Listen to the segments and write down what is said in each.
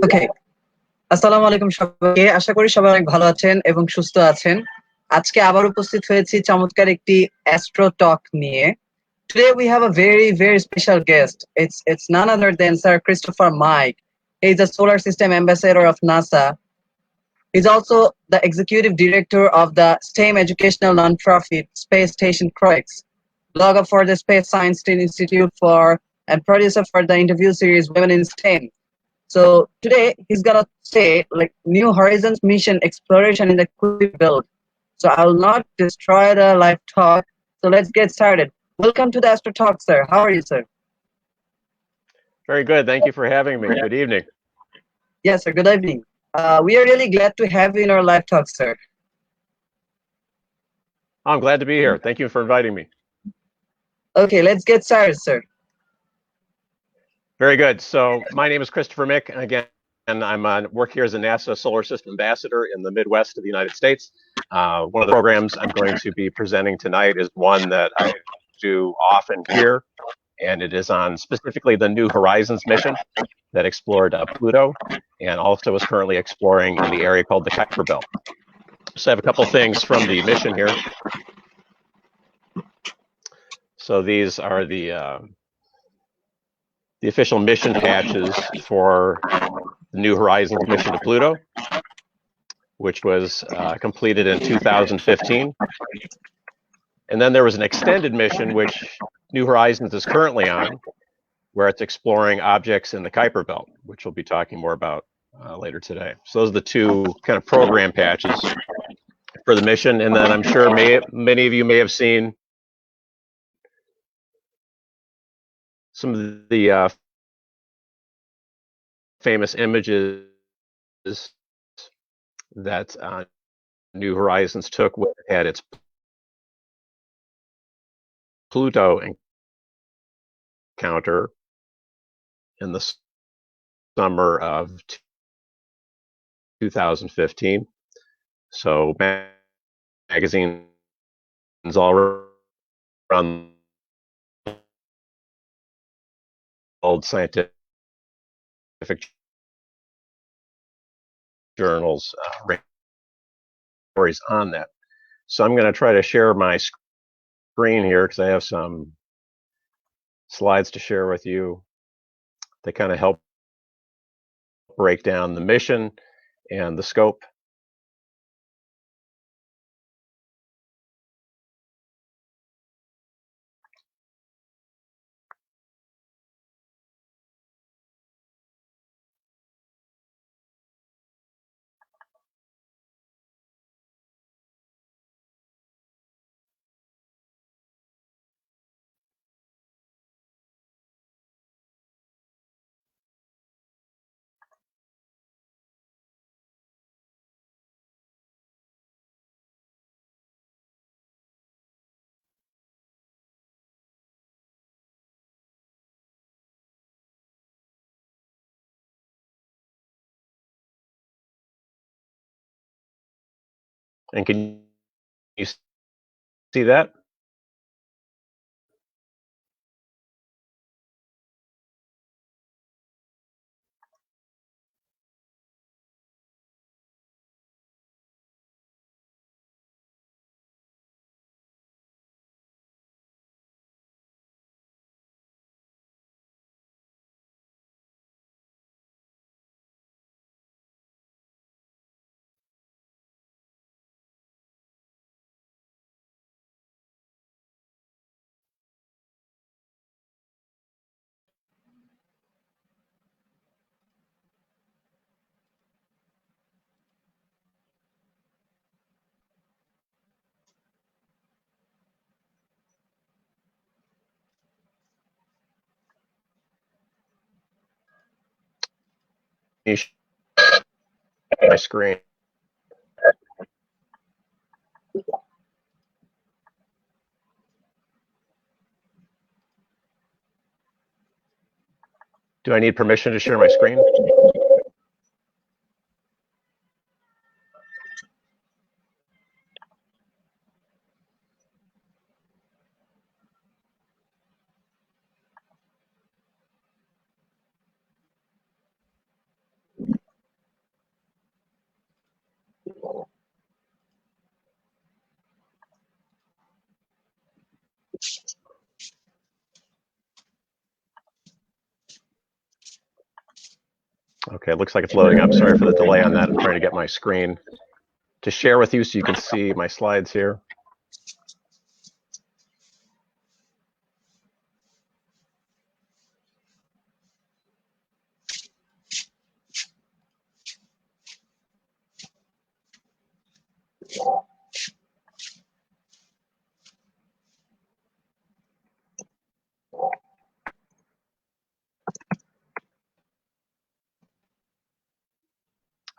ওকে, আসসালামু আলাইকুম সবাইকে। আশা করি সবাই অনেক ভালো আছেন এবং সুস্থ আছেন। আজকে আবার উপস্থিত হয়েছি চমৎকার একটি অ্যাস্ট্রো টক নিয়ে। Today we have a very special guest. It's none other than Sir Christopher Mike. He's the Solar System Ambassador of NASA. He's also the Executive Director of the STEM educational nonprofit Space Station Croix, blogger for the Space Science Institute and producer for the interview series Women in STEM. So today he's gonna say like New Horizons mission exploration in the Kuiper belt. So I will not destroy the live talk. So let's get started. Welcome to the Astro-Talk, sir. How are you, sir? Very good. Thank you for having me. Good evening. Yes, sir. Good evening. We are really glad to have you in our live talk, sir. I'm glad to be here. Thank you for inviting me. Okay, let's get started, sir. Very good. So my name is Christopher Mick, and again, I'm work here as a NASA Solar System Ambassador in the Midwest of the United States. One of the programs I'm going to be presenting tonight is one that I do often here, and it is on specifically the New Horizons mission that explored Pluto, and also is currently exploring in the area called the Kuiper belt. So I have a couple things from the mission here. So these are the official mission patches for the New Horizons mission to Pluto, which was completed in 2015. And then there was an extended mission, which New Horizons is currently on, where it's exploring objects in the Kuiper belt, which we'll be talking more about later today. So those are the two kind of program patches for the mission. And then I'm sure many of you may have seen some of the famous images that New Horizons took when it had its Pluto encounter in the summer of 2015. So magazines all around old scientific journals stories on that. So I'm going to try to share my screen here because I have some slides to share with you that kind of help break down the mission and the scope. And can you see that? My screen. Do I need permission to share my screen? Okay, it looks like it's loading up. Sorry for the delay on that. I'm trying to get my screen to share with you so you can see my slides here.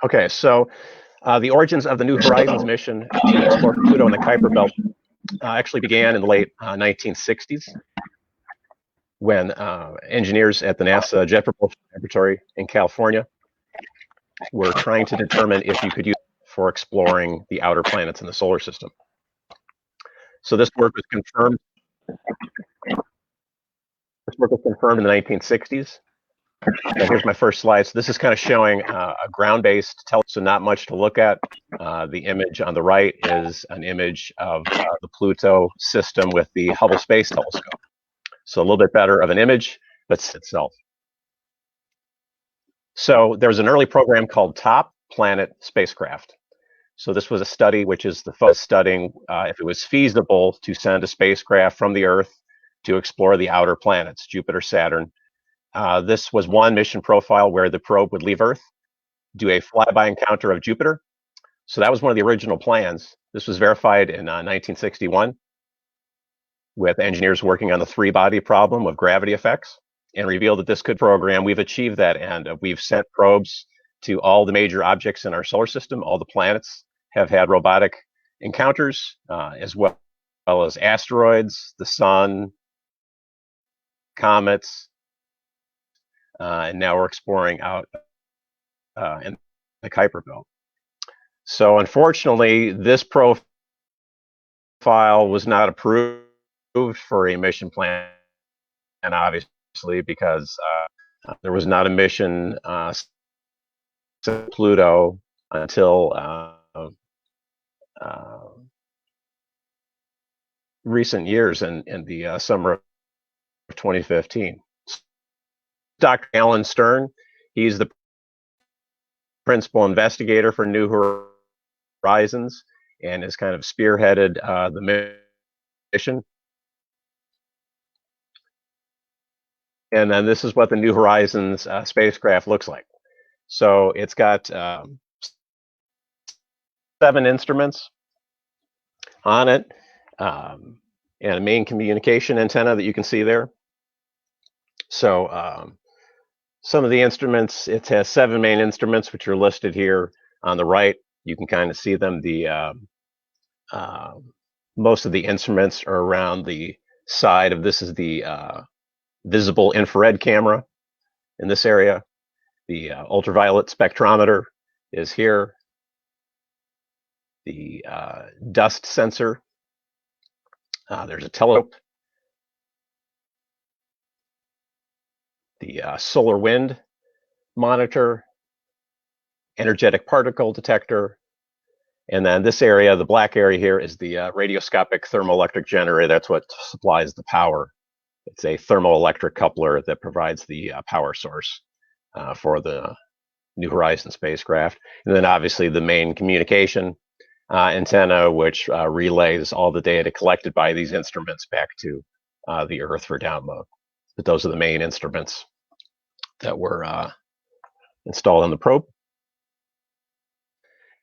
Okay, so the origins of the New Horizons mission to explore Pluto and the Kuiper Belt actually began in the late 1960s when engineers at the NASA Jet Propulsion Laboratory in California were trying to determine if you could use it for exploring the outer planets in the solar system. So this work was confirmed. This work was confirmed in the 1960s. And here's my first slide. So this is kind of showing a ground-based telescope, so not much to look at. The image on the right is an image of the Pluto system with the Hubble Space Telescope. So a little bit better of an image, but itself. So there was an early program called Top Planet Spacecraft. So this was a study which is the focus studying if it was feasible to send a spacecraft from the Earth to explore the outer planets, Jupiter, Saturn. This was one mission profile where the probe would leave Earth, do a flyby encounter of Jupiter. So that was one of the original plans. This was verified in 1961 with engineers working on the three-body problem of gravity effects and revealed that this could program. We've achieved that end. We've sent probes to all the major objects in our solar system. All the planets have had robotic encounters, as well as asteroids, the sun, comets, and now we're exploring out in the Kuiper Belt. So unfortunately, this profile was not approved for a mission plan, and obviously because there was not a mission to Pluto until recent years in the summer of 2015. Dr. Alan Stern, he's the principal investigator for New Horizons and has kind of spearheaded the mission. And then this is what the New Horizons spacecraft looks like. So it's got 7 instruments on it, and a main communication antenna that you can see there. So some of the instruments, it has 7 main instruments, which are listed here on the right. You can kind of see them. Most of the instruments are around the side of this is the visible infrared camera in this area. The ultraviolet spectrometer is here. The dust sensor. There's a telescope. The solar wind monitor, energetic particle detector, and then this area, the black area here, is the radioscopic thermoelectric generator. That's what supplies the power. It's a thermoelectric coupler that provides the power source for the New Horizons spacecraft. And then obviously the main communication antenna, which relays all the data collected by these instruments back to the Earth for download. But those are the main instruments that were installed on the probe.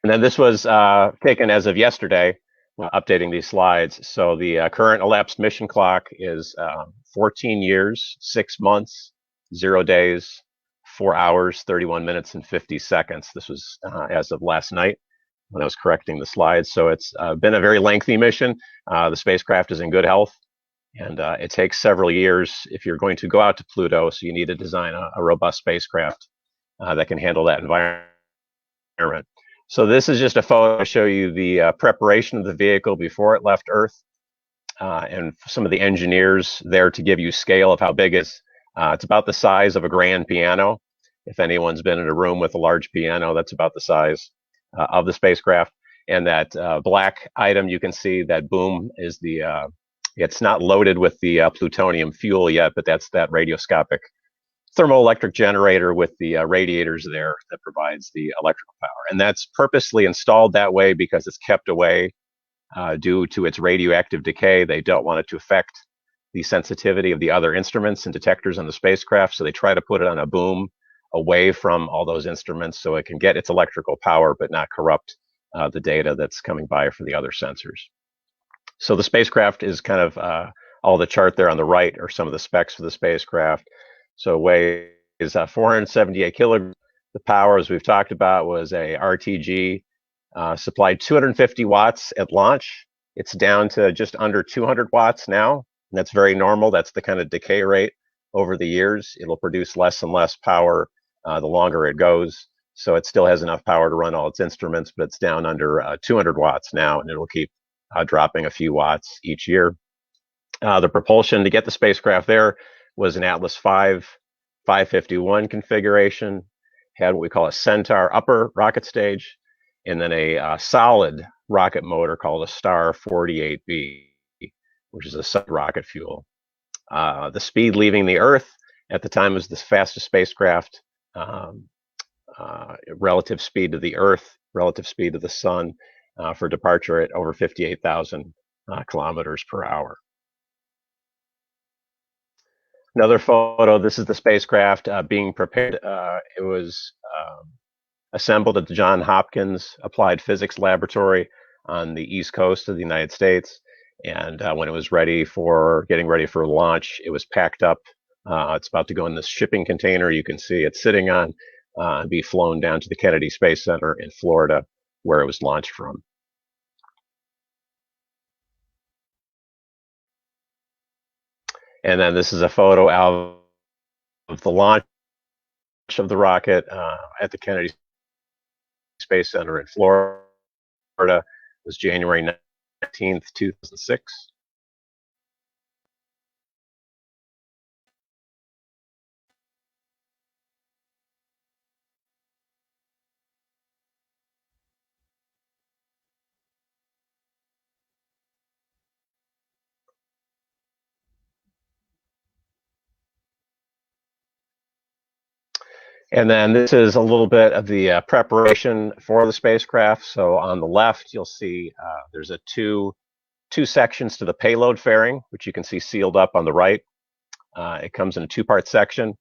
And then this was taken as of yesterday, updating these slides. So the current elapsed mission clock is 14 years, 6 months, 0 days, 4 hours, 31 minutes, and 50 seconds. This was as of last night when I was correcting the slides. So it's been a very lengthy mission. The spacecraft is in good health. And it takes several years if you're going to go out to Pluto, so you need to design a robust spacecraft that can handle that environment. So this is just a photo to show you the preparation of the vehicle before it left Earth, and some of the engineers there to give you scale of how big it's about the size of a grand piano. If anyone's been in a room with a large piano, that's about the size of the spacecraft. And that black item you can see, that boom, is the it's not loaded with the plutonium fuel yet, but that's that radioscopic thermoelectric generator with the radiators there that provides the electrical power. And that's purposely installed that way because it's kept away due to its radioactive decay. They don't want it to affect the sensitivity of the other instruments and detectors on the spacecraft, so they try to put it on a boom away from all those instruments so it can get its electrical power but not corrupt the data that's coming by for the other sensors. So the spacecraft is kind of all the chart there on the right are some of the specs for the spacecraft. So weighs 478 kilograms. The power, as we've talked about, was a RTG, supplied 250 watts at launch. It's down to just under 200 watts now, and that's very normal. That's the kind of decay rate over the years. It'll produce less and less power the longer it goes. So it still has enough power to run all its instruments, but it's down under 200 watts now, and it'll keep dropping a few watts each year. The propulsion to get the spacecraft there was an Atlas V 551 configuration, had what we call a Centaur upper rocket stage, and then a solid rocket motor called a Star 48B, which is a sub rocket fuel. The speed leaving the Earth at the time was the fastest spacecraft, relative speed to the Earth, relative speed to the Sun, for departure at over 58,000 kilometers per hour. Another photo, this is the spacecraft being prepared. It was assembled at the Johns Hopkins Applied Physics Laboratory on the East Coast of the United States. And when it was getting ready for launch, it was packed up. It's about to go in this shipping container you can see it's sitting on and be flown down to the Kennedy Space Center in Florida, where it was launched from. And then this is a photo of the launch of the rocket at the Kennedy Space Center in Florida. It was January 19th, 2006. And then this is a little bit of the preparation for the spacecraft. So on the left, you'll see there's two sections to the payload fairing, which you can see sealed up on the right. It comes in a two-part section.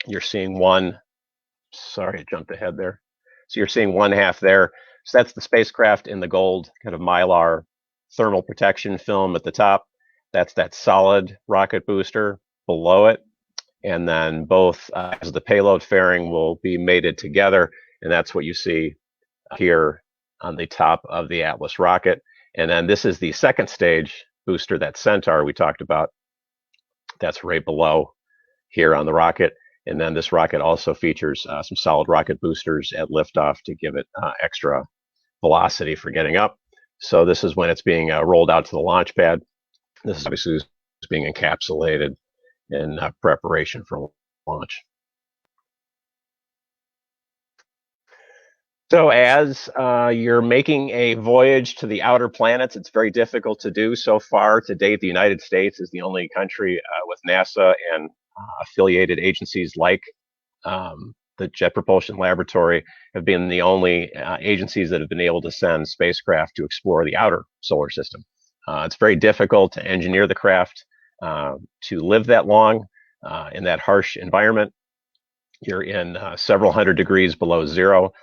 You're seeing one, sorry, I jumped ahead there. So you're seeing one half there. So that's the spacecraft in the gold kind of Mylar thermal protection film at the top. That's that solid rocket booster below it. And then both as the payload fairing will be mated together, and that's what you see here on the top of the Atlas rocket. And then this is the second stage booster, that Centaur we talked about. That's right below here on the rocket. And then this rocket also features some solid rocket boosters at liftoff to give it extra velocity for getting up. So this is when it's being rolled out to the launch pad. This is obviously being encapsulated in preparation for launch. So as you're making a voyage to the outer planets, it's very difficult to do. So far to date, the United States is the only country with NASA and affiliated agencies like the Jet Propulsion Laboratory have been the only agencies that have been able to send spacecraft to explore the outer solar system. It's very difficult to engineer the craft to live that long in that harsh environment. You're in several hundred degrees below zero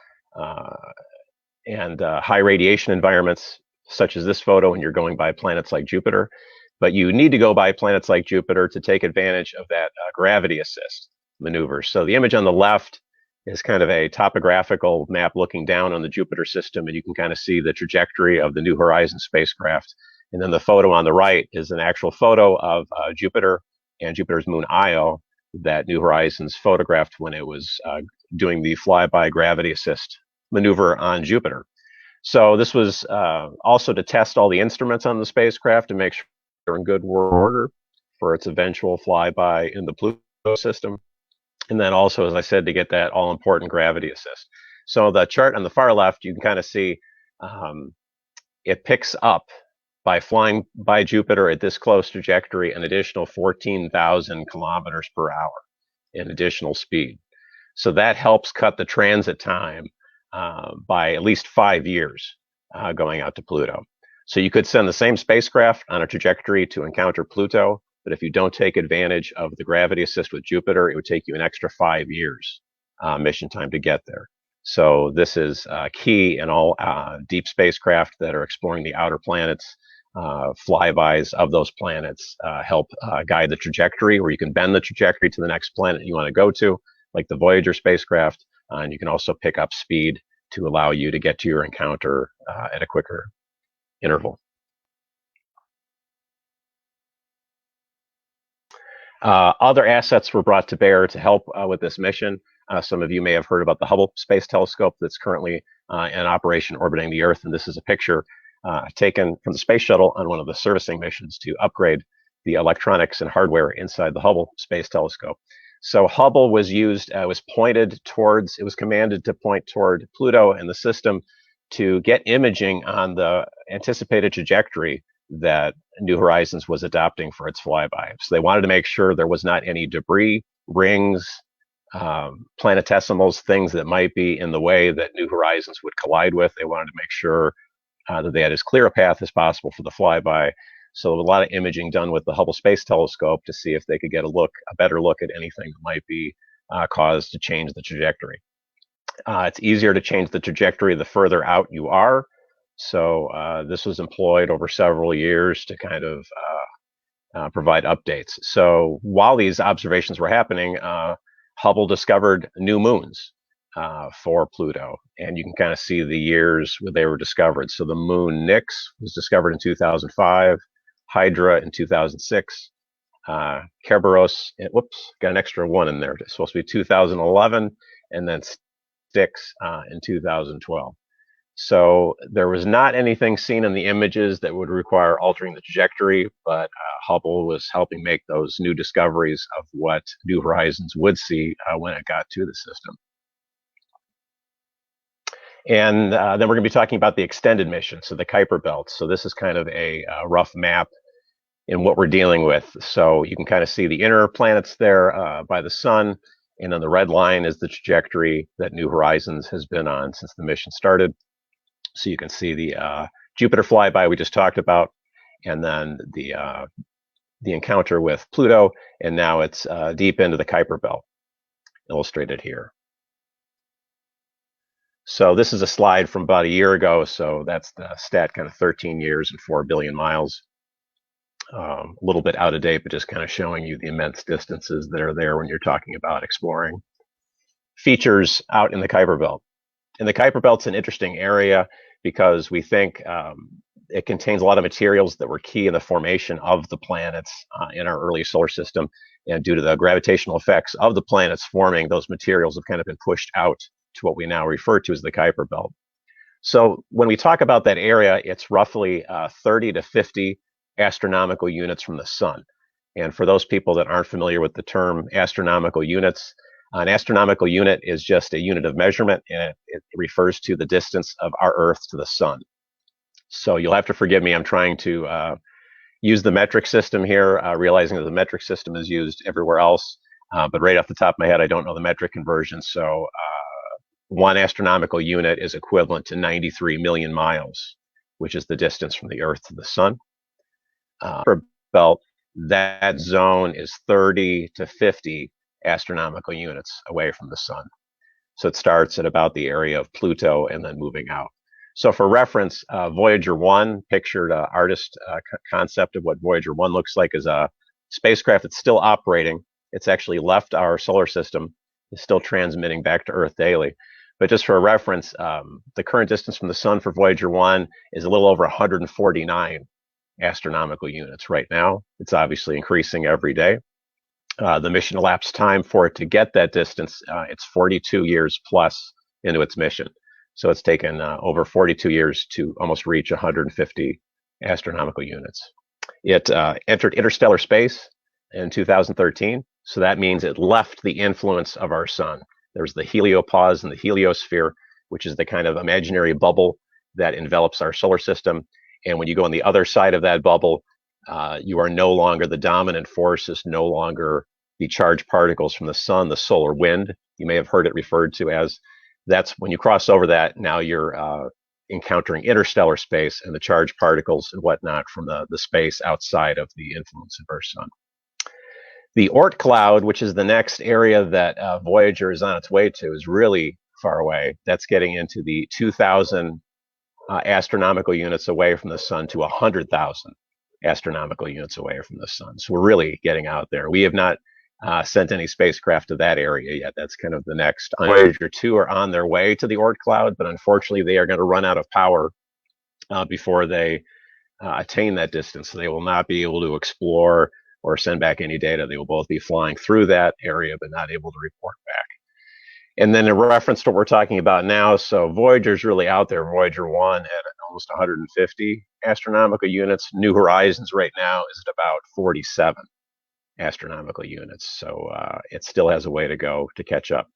and high radiation environments, such as this photo, and you're going by planets like Jupiter. But you need to go by planets like Jupiter to take advantage of that gravity assist maneuver. So the image on the left is kind of a topographical map looking down on the Jupiter system, and you can kind of see the trajectory of the New Horizons spacecraft And then the photo on the right is an actual photo of Jupiter and Jupiter's moon Io that New Horizons photographed when it was doing the flyby gravity assist maneuver on Jupiter. So this was also to test all the instruments on the spacecraft to make sure they're in good order for its eventual flyby in the Pluto system. And then also, as I said, to get that all-important gravity assist. So the chart on the far left, you can kind of see it picks up by flying by Jupiter at this close trajectory an additional 14,000 kilometers per hour in additional speed. So that helps cut the transit time by at least 5 years going out to Pluto. So you could send the same spacecraft on a trajectory to encounter Pluto, but if you don't take advantage of the gravity assist with Jupiter, it would take you an extra 5 years mission time to get there. So this is key in all deep spacecraft that are exploring the outer planets. Flybys of those planets help guide the trajectory, where you can bend the trajectory to the next planet you want to go to, like the Voyager spacecraft, and you can also pick up speed to allow you to get to your encounter at a quicker interval. Other assets were brought to bear to help with this mission. Some of you may have heard about the Hubble Space Telescope that's currently in operation orbiting the Earth, and this is a picture taken from the space shuttle on one of the servicing missions to upgrade the electronics and hardware inside the Hubble Space Telescope. So Hubble was used, was pointed towards, it was commanded to point toward Pluto and the system to get imaging on the anticipated trajectory that New Horizons was adopting for its flyby. So they wanted to make sure there was not any debris, rings, planetesimals, things that might be in the way that New Horizons would collide with. They wanted to make sure that they had as clear a path as possible for the flyby. So a lot of imaging done with the Hubble Space Telescope to see if they could get a better look at anything that might be caused to change the trajectory. It's easier to change the trajectory the further out you are. So this was employed over several years to kind of provide updates. So while these observations were happening, Hubble discovered new moons for Pluto, and you can kind of see the years where they were discovered. So the moon Nix was discovered in 2005, Hydra in 2006, Kerberos, whoops, got an extra one in there. It's supposed to be 2011, and then Styx in 2012. So there was not anything seen in the images that would require altering the trajectory, but Hubble was helping make those new discoveries of what New Horizons would see when it got to the system. And then we're going to be talking about the extended mission, so the Kuiper belt. So this is kind of a rough map in what we're dealing with. So you can kind of see the inner planets there by the sun, and then the red line is the trajectory that New Horizons has been on since the mission started. So you can see the Jupiter flyby we just talked about, and then the encounter with Pluto, and now it's deep into the Kuiper belt, illustrated here. So this is a slide from about a year ago. So that's the stat, kind of 13 years and 4 billion miles. A little bit out of date, but just kind of showing you the immense distances that are there when you're talking about exploring features out in the Kuiper belt. And the Kuiper belt's an interesting area because we think it contains a lot of materials that were key in the formation of the planets in our early solar system. And due to the gravitational effects of the planets forming, those materials have kind of been pushed out to what we now refer to as the Kuiper belt. So when we talk about that area, it's roughly 30 to 50 astronomical units from the sun. And for those people that aren't familiar with the term astronomical units, an astronomical unit is just a unit of measurement, and it refers to the distance of our Earth to the sun. So you'll have to forgive me. I'm trying to use the metric system here, realizing that the metric system is used everywhere else. But right off the top of my head, I don't know the metric conversion. So one astronomical unit is equivalent to 93 million miles, which is the distance from the Earth to the sun. For belt, that zone is 30 to 50 astronomical units away from the sun. So it starts at about the area of Pluto and then moving out. So for reference, Voyager 1 pictured an artist concept of what Voyager 1 looks like as a spacecraft that's still operating. It's actually left our solar system, is still transmitting back to Earth daily. But just for a reference, the current distance from the sun for Voyager 1 is a little over 149 astronomical units. Right now, it's obviously increasing every day. The mission elapsed time for it to get that distance, it's 42 years plus into its mission. So it's taken over 42 years to almost reach 150 astronomical units. It entered interstellar space in 2013, so that means it left the influence of our sun. There's the heliopause and the heliosphere, which is the kind of imaginary bubble that envelops our solar system. And when you go on the other side of that bubble, you are no longer, the dominant force is no longer the charged particles from the sun, the solar wind. You may have heard it referred to as, that's when you cross over that, now you're encountering interstellar space and the charged particles and whatnot from the space outside of the influence of our sun. The Oort cloud, which is the next area that Voyager is on its way to, is really far away. That's getting into the 2,000 astronomical units away from the sun to 100,000 astronomical units away from the sun. So we're really getting out there. We have not sent any spacecraft to that area yet. That's kind of the next. Voyager 2 are on their way to the Oort cloud, but unfortunately they are going to run out of power before they attain that distance. So they will not be able to explore or send back any data. They will both be flying through that area, but not able to report back. And then in reference to what we're talking about now, so Voyager's really out there. Voyager 1 at almost 150 astronomical units. New Horizons right now is at about 47 astronomical units. So it still has a way to go to catch up.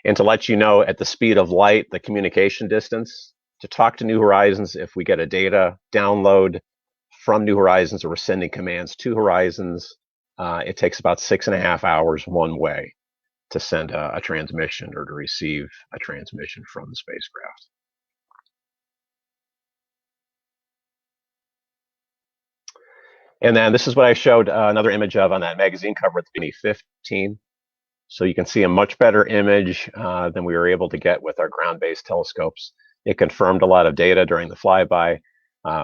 And to let you know, at the speed of light, the communication distance, to talk to New Horizons, if we get a data download from New Horizons or we're sending commands to Horizons, it takes about 6.5 hours one way to send a transmission or to receive a transmission from the spacecraft. And then this is what I showed another image of on that magazine cover at the beginning 15. So you can see a much better image than we were able to get with our ground-based telescopes. It confirmed a lot of data during the flyby,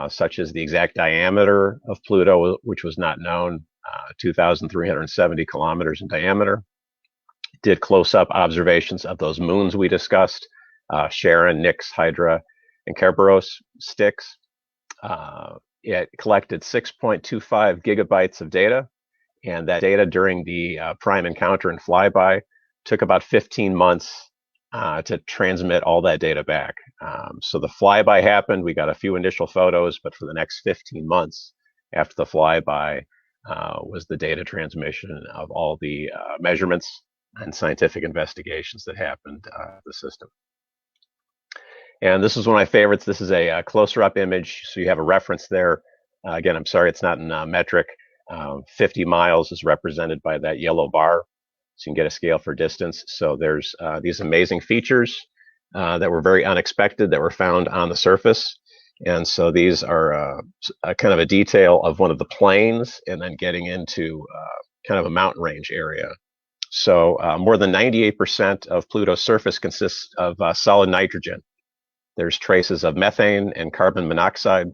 such as the exact diameter of Pluto, which was not known, 2,370 kilometers in diameter. Did close-up observations of those moons we discussed, Charon, Nix, Hydra, and Kerberos Styx. It collected 6.25 gigabytes of data, and that data during the prime encounter and flyby took about 15 months to transmit all that data back. So the flyby happened, we got a few initial photos, but for the next 15 months after the flyby was the data transmission of all the measurements and scientific investigations that happened the system. And this is one of my favorites. This is a closer up image, so you have a reference there. Again, I'm sorry it's not in metric. 50 miles is represented by that yellow bar, so you can get a scale for distance. So there's these amazing features that were very unexpected that were found on the surface. And so these are kind of a detail of one of the plains and then getting into kind of a mountain range area. So more than 98% of Pluto's surface consists of solid nitrogen. There's traces of methane and carbon monoxide.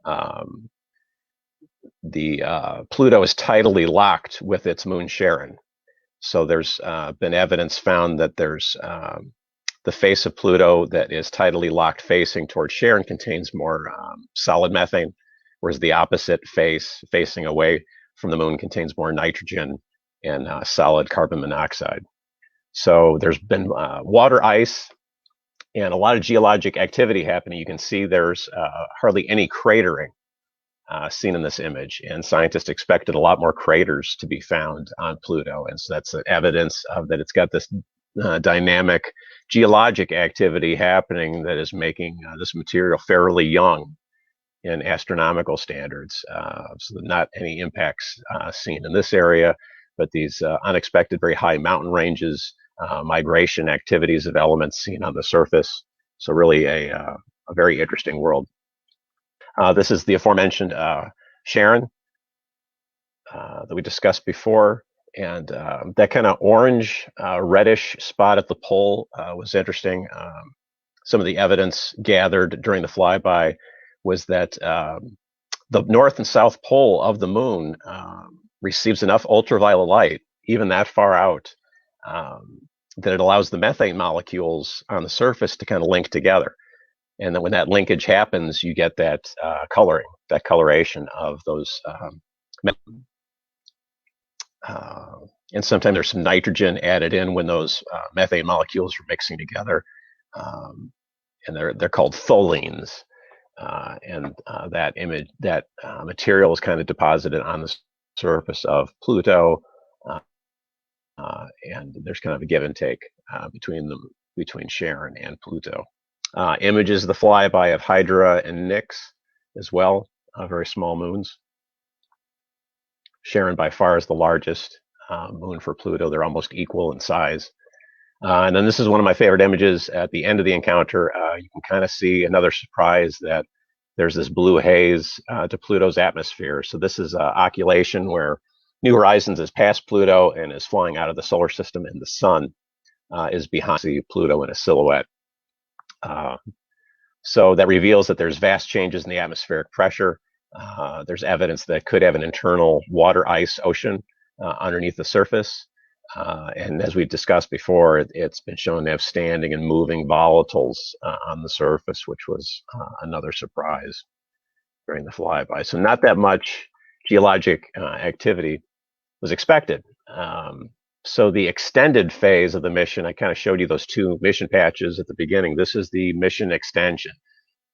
Pluto is tidally locked with its moon Charon. So there's been evidence found that there's the face of Pluto that is tidally locked facing towards Charon contains more solid methane, whereas the opposite face facing away from the moon contains more nitrogen and solid carbon monoxide. So there's been water ice and a lot of geologic activity happening. You can see there's hardly any cratering seen in this image, and scientists expected a lot more craters to be found on Pluto, and so that's evidence of that it's got this dynamic geologic activity happening that is making this material fairly young in astronomical standards. So not any impacts seen in this area, but these unexpected very high mountain ranges, migration activities of elements seen on the surface. So really a very interesting world. This is the aforementioned Charon that we discussed before, and that kind of orange, reddish spot at the pole was interesting. Some of the evidence gathered during the flyby was that the north and south pole of the moon receives enough ultraviolet light, even that far out, that it allows the methane molecules on the surface to kind of link together. And then when that linkage happens, you get that coloring. that coloration of those. And sometimes there's some nitrogen added in when those methane molecules are mixing together, and they're called tholins. That material is kind of deposited on the surface of Pluto, and there's kind of a give and take between Charon and Pluto. Images of the flyby of Hydra and Nix as well, very small moons. Charon by far is the largest moon for Pluto. They're almost equal in size. And then this is one of my favorite images at the end of the encounter. You can kind of see another surprise that there's this blue haze to Pluto's atmosphere. So this is occultation where New Horizons is past Pluto and is flying out of the solar system, and the sun is behind Pluto in a silhouette. So that reveals that there's vast changes in the atmospheric pressure. There's evidence that could have an internal water ice ocean underneath the surface. And as we've discussed before, it's been shown to have standing and moving volatiles on the surface, which was another surprise during the flyby. So not that much geologic activity was expected. So the extended phase of the mission, I kind of showed you those two mission patches at the beginning. This is the mission extension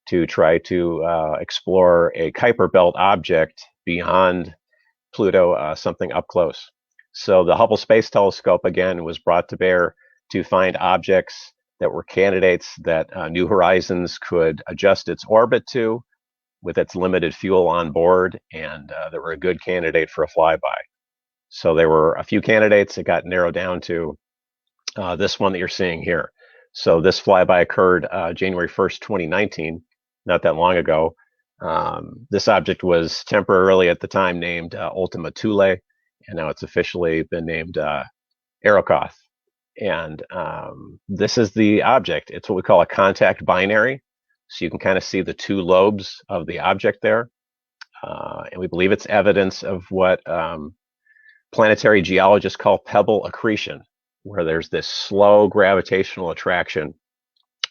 to try to explore a Kuiper belt object beyond Pluto, something up close. So the Hubble Space Telescope, again, was brought to bear to find objects that were candidates that New Horizons could adjust its orbit to with its limited fuel on board, and that were a good candidate for a flyby. So there were a few candidates that got narrowed down to this one that you're seeing here. So this flyby occurred January 1st, 2019, not that long ago. This object was temporarily at the time named Ultima Thule, and now it's officially been named Arrokoth. And this is the object. It's what we call a contact binary. So you can kind of see the two lobes of the object there. And we believe it's evidence of what planetary geologists call pebble accretion, where there's this slow gravitational attraction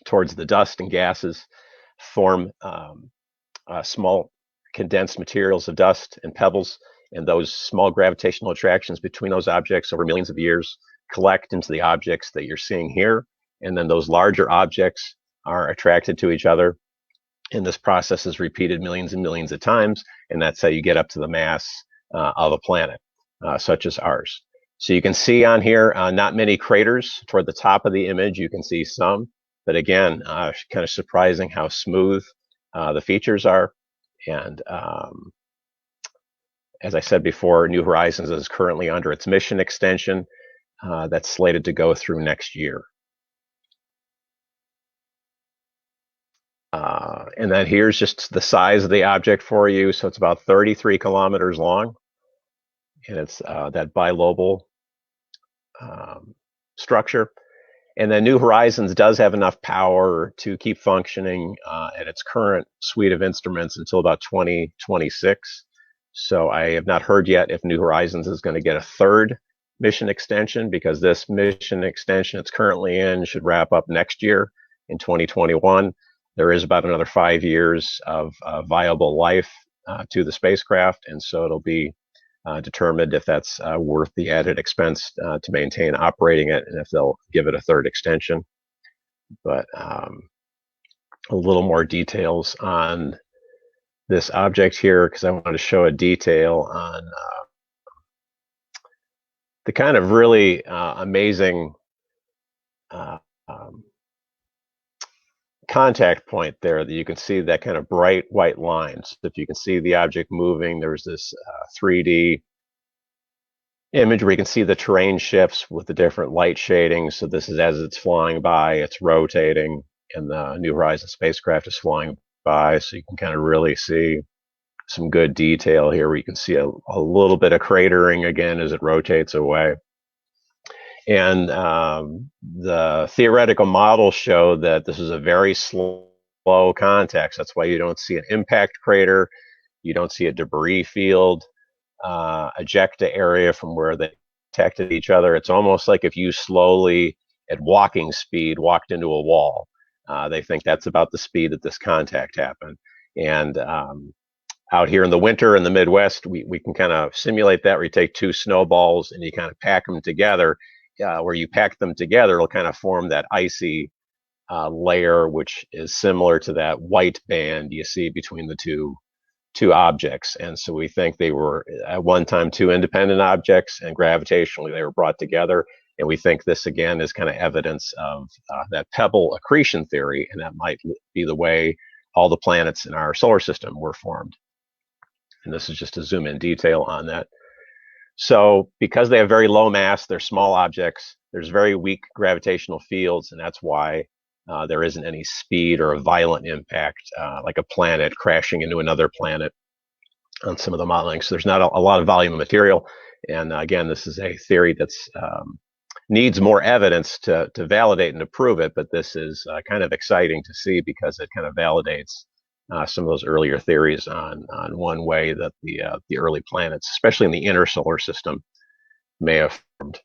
towards the dust and gases, form small condensed materials of dust and pebbles, and those small gravitational attractions between those objects over millions of years collect into the objects that you're seeing here, and then those larger objects are attracted to each other, and this process is repeated millions and millions of times, and that's how you get up to the mass of a planet such as ours. So you can see on here not many craters. Toward the top of the image you can see some, but again kind of surprising how smooth the features are. And as I said before, New Horizons is currently under its mission extension that's slated to go through next year. And then here's just the size of the object for you. So it's about 33 kilometers long, and it's that bilobal structure. And then New Horizons does have enough power to keep functioning at its current suite of instruments until about 2026. So I have not heard yet if New Horizons is going to get a third mission extension, because this mission extension it's currently in should wrap up next year in 2021. There is about another 5 years of viable life to the spacecraft, and so it'll be determined if that's worth the added expense to maintain operating it, and if they'll give it a third extension. But a little more details on this object here, because I wanted to show a detail on the kind of really amazing contact point there that you can see that kind of bright white lines. If you can see the object moving, there's this 3D image where you can see the terrain shifts with the different light shadings. So this is as it's flying by, it's rotating, and the New Horizons spacecraft is flying by. So you can kind of really see some good detail here where you can see a little bit of cratering again as it rotates away. And the theoretical models show that this is a very slow contact. That's why you don't see an impact crater, you don't see a debris field, ejecta area from where they detected each other. It's almost like if you slowly, at walking speed, walked into a wall. They think that's about the speed that this contact happened. And out here in the winter in the Midwest, we can kind of simulate that where you take two snowballs and you kind of pack them together. Where you pack them together, it'll kind of form that icy layer, which is similar to that white band you see between the two objects. And so we think they were at one time two independent objects, and gravitationally they were brought together. And we think this again is kind of evidence of that pebble accretion theory, and that might be the way all the planets in our solar system were formed. And this is just a zoom in detail on that. So because they have very low mass, they're small objects, there's very weak gravitational fields, and that's why there isn't any speed or a violent impact like a planet crashing into another planet on some of the modeling. So there's not a lot of volume of material. And again, this is a theory that's needs more evidence to validate and to prove it, but this is kind of exciting to see because it kind of validates some of those earlier theories on one way that the early planets, especially in the inner solar system, may have formed.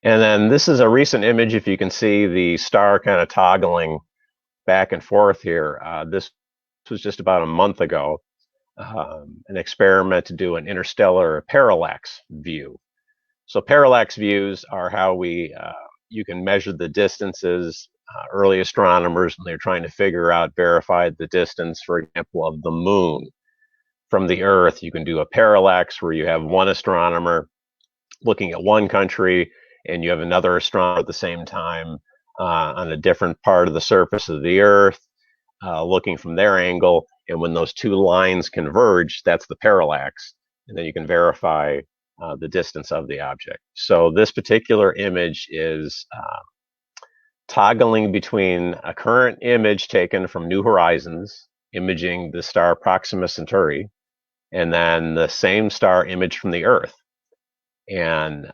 And then this is a recent image. If you can see the star kind of toggling back and forth here, this was just about a month ago, an experiment to do an interstellar parallax view. So parallax views are how you can measure the distances. Early astronomers, when they're trying to figure out, verify the distance, for example, of the moon from the Earth, you can do a parallax where you have one astronomer looking at one country, and you have another astronomer at the same time on a different part of the surface of the Earth, looking from their angle. And when those two lines converge, that's the parallax. And then you can verify the distance of the object. So this particular image is toggling between a current image taken from New Horizons, imaging the star Proxima Centauri, and then the same star image from the Earth. And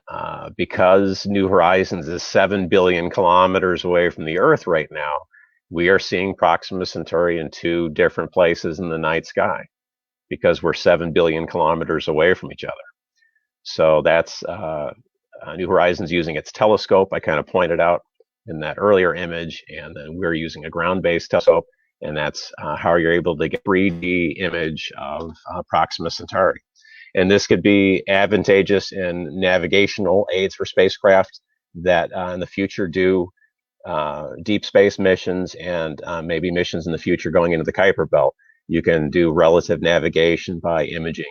because New Horizons is 7 billion kilometers away from the Earth right now, we are seeing Proxima Centauri in two different places in the night sky because we're 7 billion kilometers away from each other. So that's New Horizons using its telescope, I kind of pointed out in that earlier image, and then we're using a ground-based telescope, and that's how you're able to get a 3D image of Proxima Centauri. And this could be advantageous in navigational aids for spacecraft that in the future do deep space missions and maybe missions in the future going into the Kuiper belt. You can do relative navigation by imaging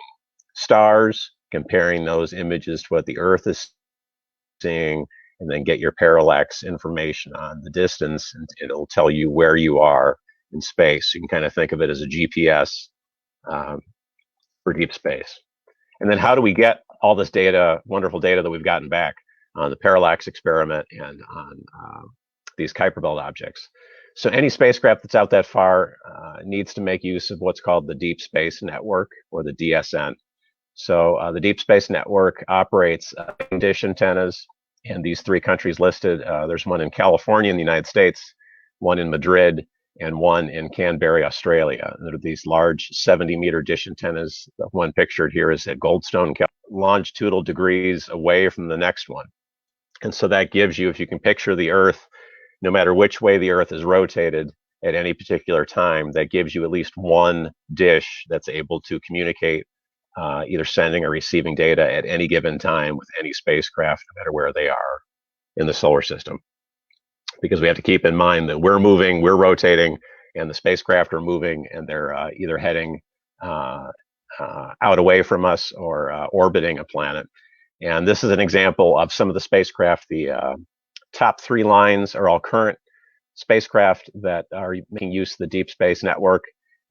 stars, comparing those images to what the Earth is seeing, and then get your parallax information on the distance, and it'll tell you where you are in space. You can kind of think of it as a GPS for deep space. And then how do we get all this data, wonderful data that we've gotten back on the parallax experiment and on these Kuiper belt objects? So any spacecraft that's out that far needs to make use of what's called the Deep Space Network, or the DSN. So the Deep Space Network operates dish antennas in these three countries listed. There's one in California in the United States, one in Madrid, and one in Canberra, Australia. There are these large 70-meter dish antennas. The one pictured here is at Goldstone, longitudinal degrees away from the next one. And so that gives you, if you can picture the Earth, no matter which way the Earth is rotated at any particular time, that gives you at least one dish that's able to communicate either sending or receiving data at any given time with any spacecraft, no matter where they are in the solar system. Because we have to keep in mind that we're moving, we're rotating, and the spacecraft are moving, and they're either heading out away from us or orbiting a planet. And this is an example of some of the spacecraft. The top three lines are all current spacecraft that are making use of the Deep Space Network.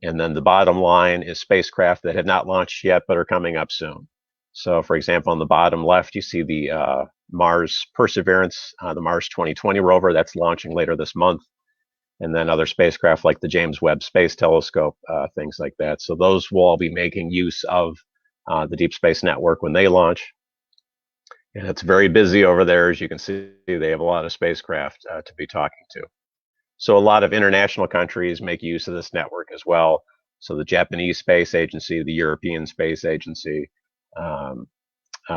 And then the bottom line is spacecraft that have not launched yet but are coming up soon. So, for example, on the bottom left, you see the Mars Perseverance, the Mars 2020 rover that's launching later this month. And then other spacecraft like the James Webb Space Telescope, things like that. So those will all be making use of the Deep Space Network when they launch. And it's very busy over there. As you can see, they have a lot of spacecraft to be talking to. So a lot of international countries make use of this network as well. So the Japanese Space Agency, the European Space Agency,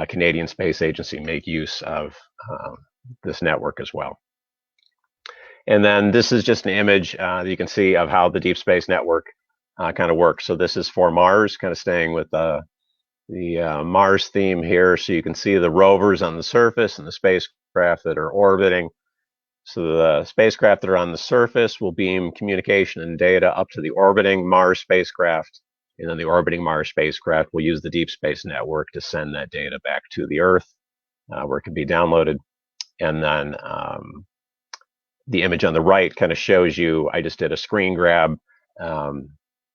Canadian Space Agency make use of this network as well. And then this is just an image that you can see of how the Deep Space Network kind of work. So this is for Mars, kind of staying with the Mars theme here. So you can see the rovers on the surface and the spacecraft that are orbiting. So the spacecraft that are on the surface will beam communication and data up to the orbiting Mars spacecraft, and then the orbiting Mars spacecraft will use the Deep Space Network to send that data back to the Earth, where it can be downloaded. And then the image on the right kind of shows you, I just did a screen grab.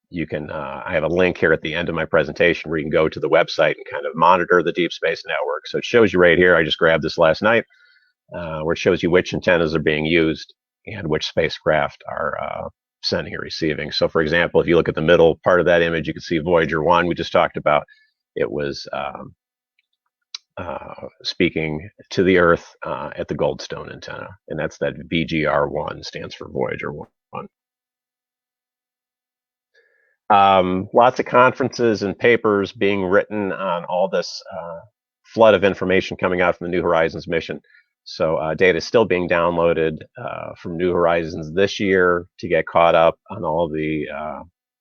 You can, I have a link here at the end of my presentation where you can go to the website and kind of monitor the Deep Space Network. So it shows you right here, I just grabbed this last night, where it shows you which antennas are being used and which spacecraft are sending and receiving. So for example, if you look at the middle part of that image, you can see Voyager 1 we just talked about. It was speaking to the Earth at the Goldstone antenna, and that's that VGR1, stands for Voyager 1. Lots of conferences and papers being written on all this flood of information coming out from the New Horizons mission. So data is still being downloaded from New Horizons this year to get caught up on all the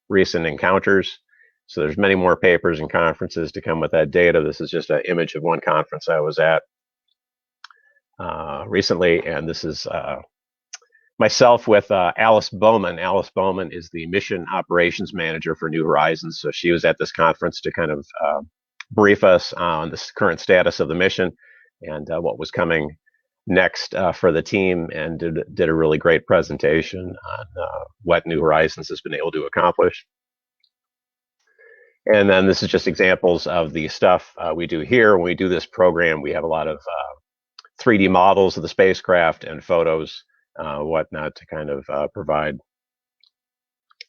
recent encounters. So there's many more papers and conferences to come with that data. This is just an image of one conference I was at recently, and this is myself with Alice Bowman. Alice Bowman is the mission operations manager for New Horizons. So she was at this conference to kind of brief us on the current status of the mission and what was coming next for the team, and did a really great presentation on what New Horizons has been able to accomplish. And then this is just examples of the stuff we do here. When we do this program, we have a lot of 3D models of the spacecraft and photos, whatnot, to kind of provide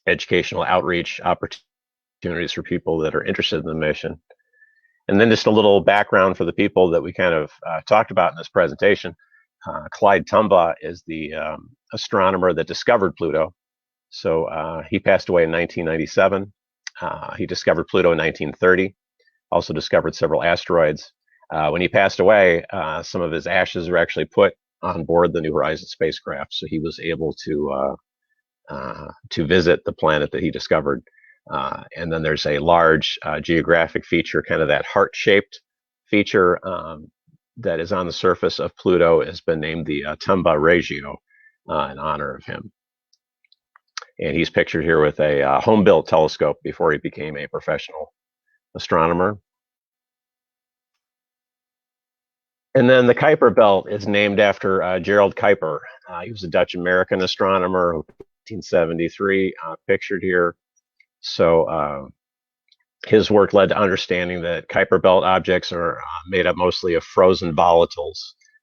educational outreach opportunities for people that are interested in the mission. And then just a little background for the people that we kind of talked about in this presentation. Clyde Tombaugh is the astronomer that discovered Pluto. So he passed away in 1997. He discovered Pluto in 1930, also discovered several asteroids. When he passed away, some of his ashes were actually put on board the New Horizons spacecraft, so he was able to visit the planet that he discovered. And then there's a large geographic feature, kind of that heart-shaped feature that is on the surface of Pluto, has been named the Tombaugh Regio in honor of him. And he's pictured here with a home-built telescope before he became a professional astronomer. And then the Kuiper belt is named after Gerald Kuiper. He was a Dutch-American astronomer, 1873, pictured here. So his work led to understanding that Kuiper belt objects are made up mostly of frozen volatiles,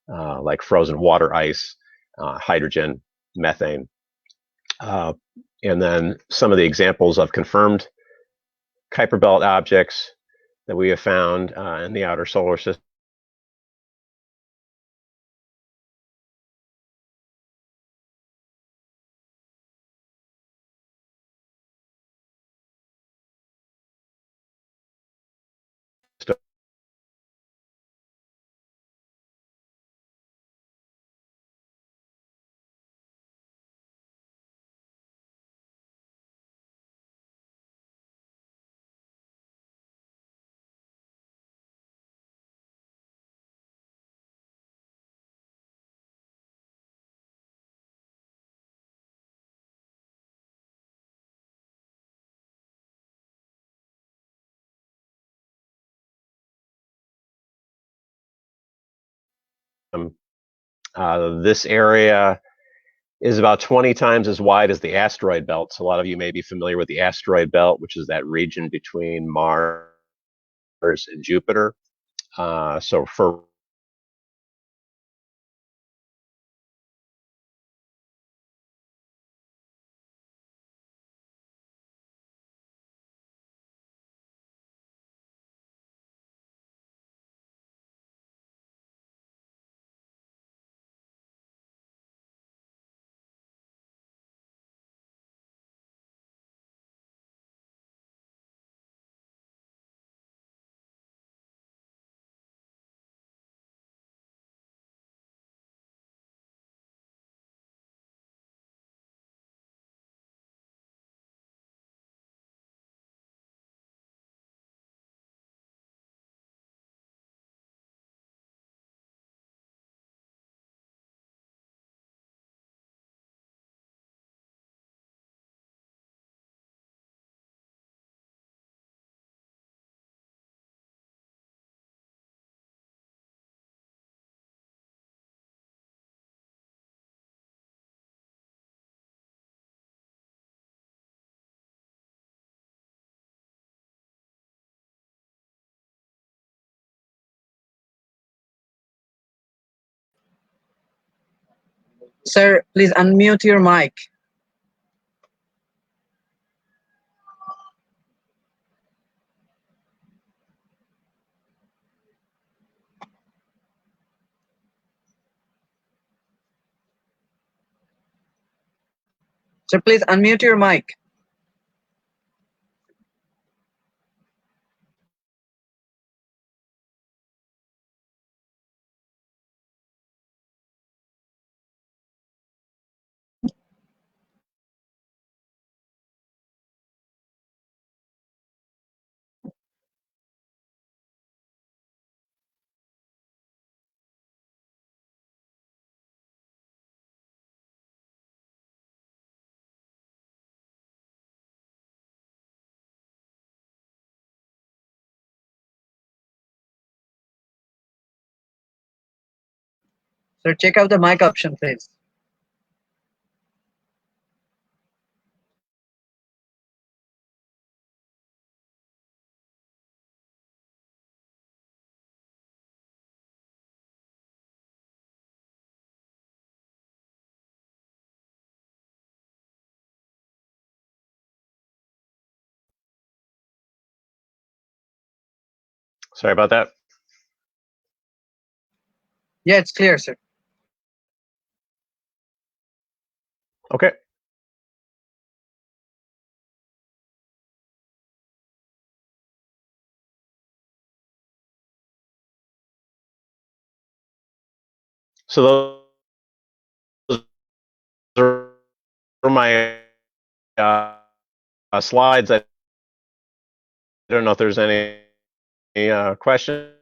like frozen water ice, hydrogen, methane. And then some of the examples of confirmed Kuiper belt objects that we have found in the outer solar system. This area is about 20 times as wide as the asteroid belt. So a lot of you may be familiar with the asteroid belt, which is that region between Mars and Jupiter. So for Sir, please unmute your mic. Sir, please unmute your mic. Sir, check out the mic option, please. Sorry about that. Yeah, it's clear, sir. Okay. So those are my slides. I don't know if there's any questions.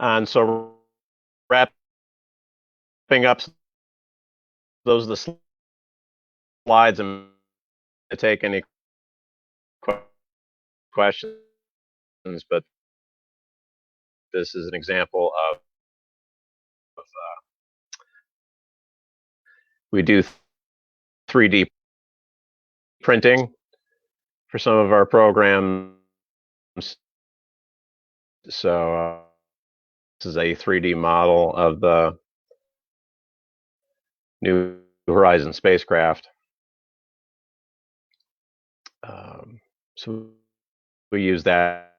And so wrapping up, those are the slides. I'm to take any questions, but this is an example of we do 3D printing for some of our programs. So this is a 3D model of the New Horizon spacecraft. So we use that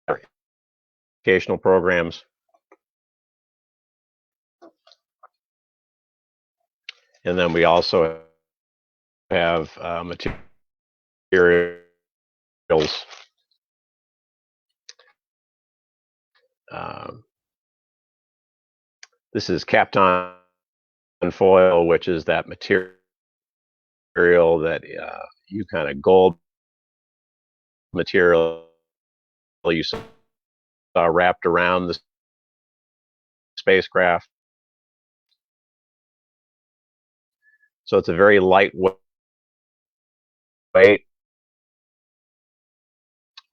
in educational programs. And then we also have materials. This is Kapton foil, which is that material that you kind of gold material you saw wrapped around the spacecraft. So it's a very lightweight,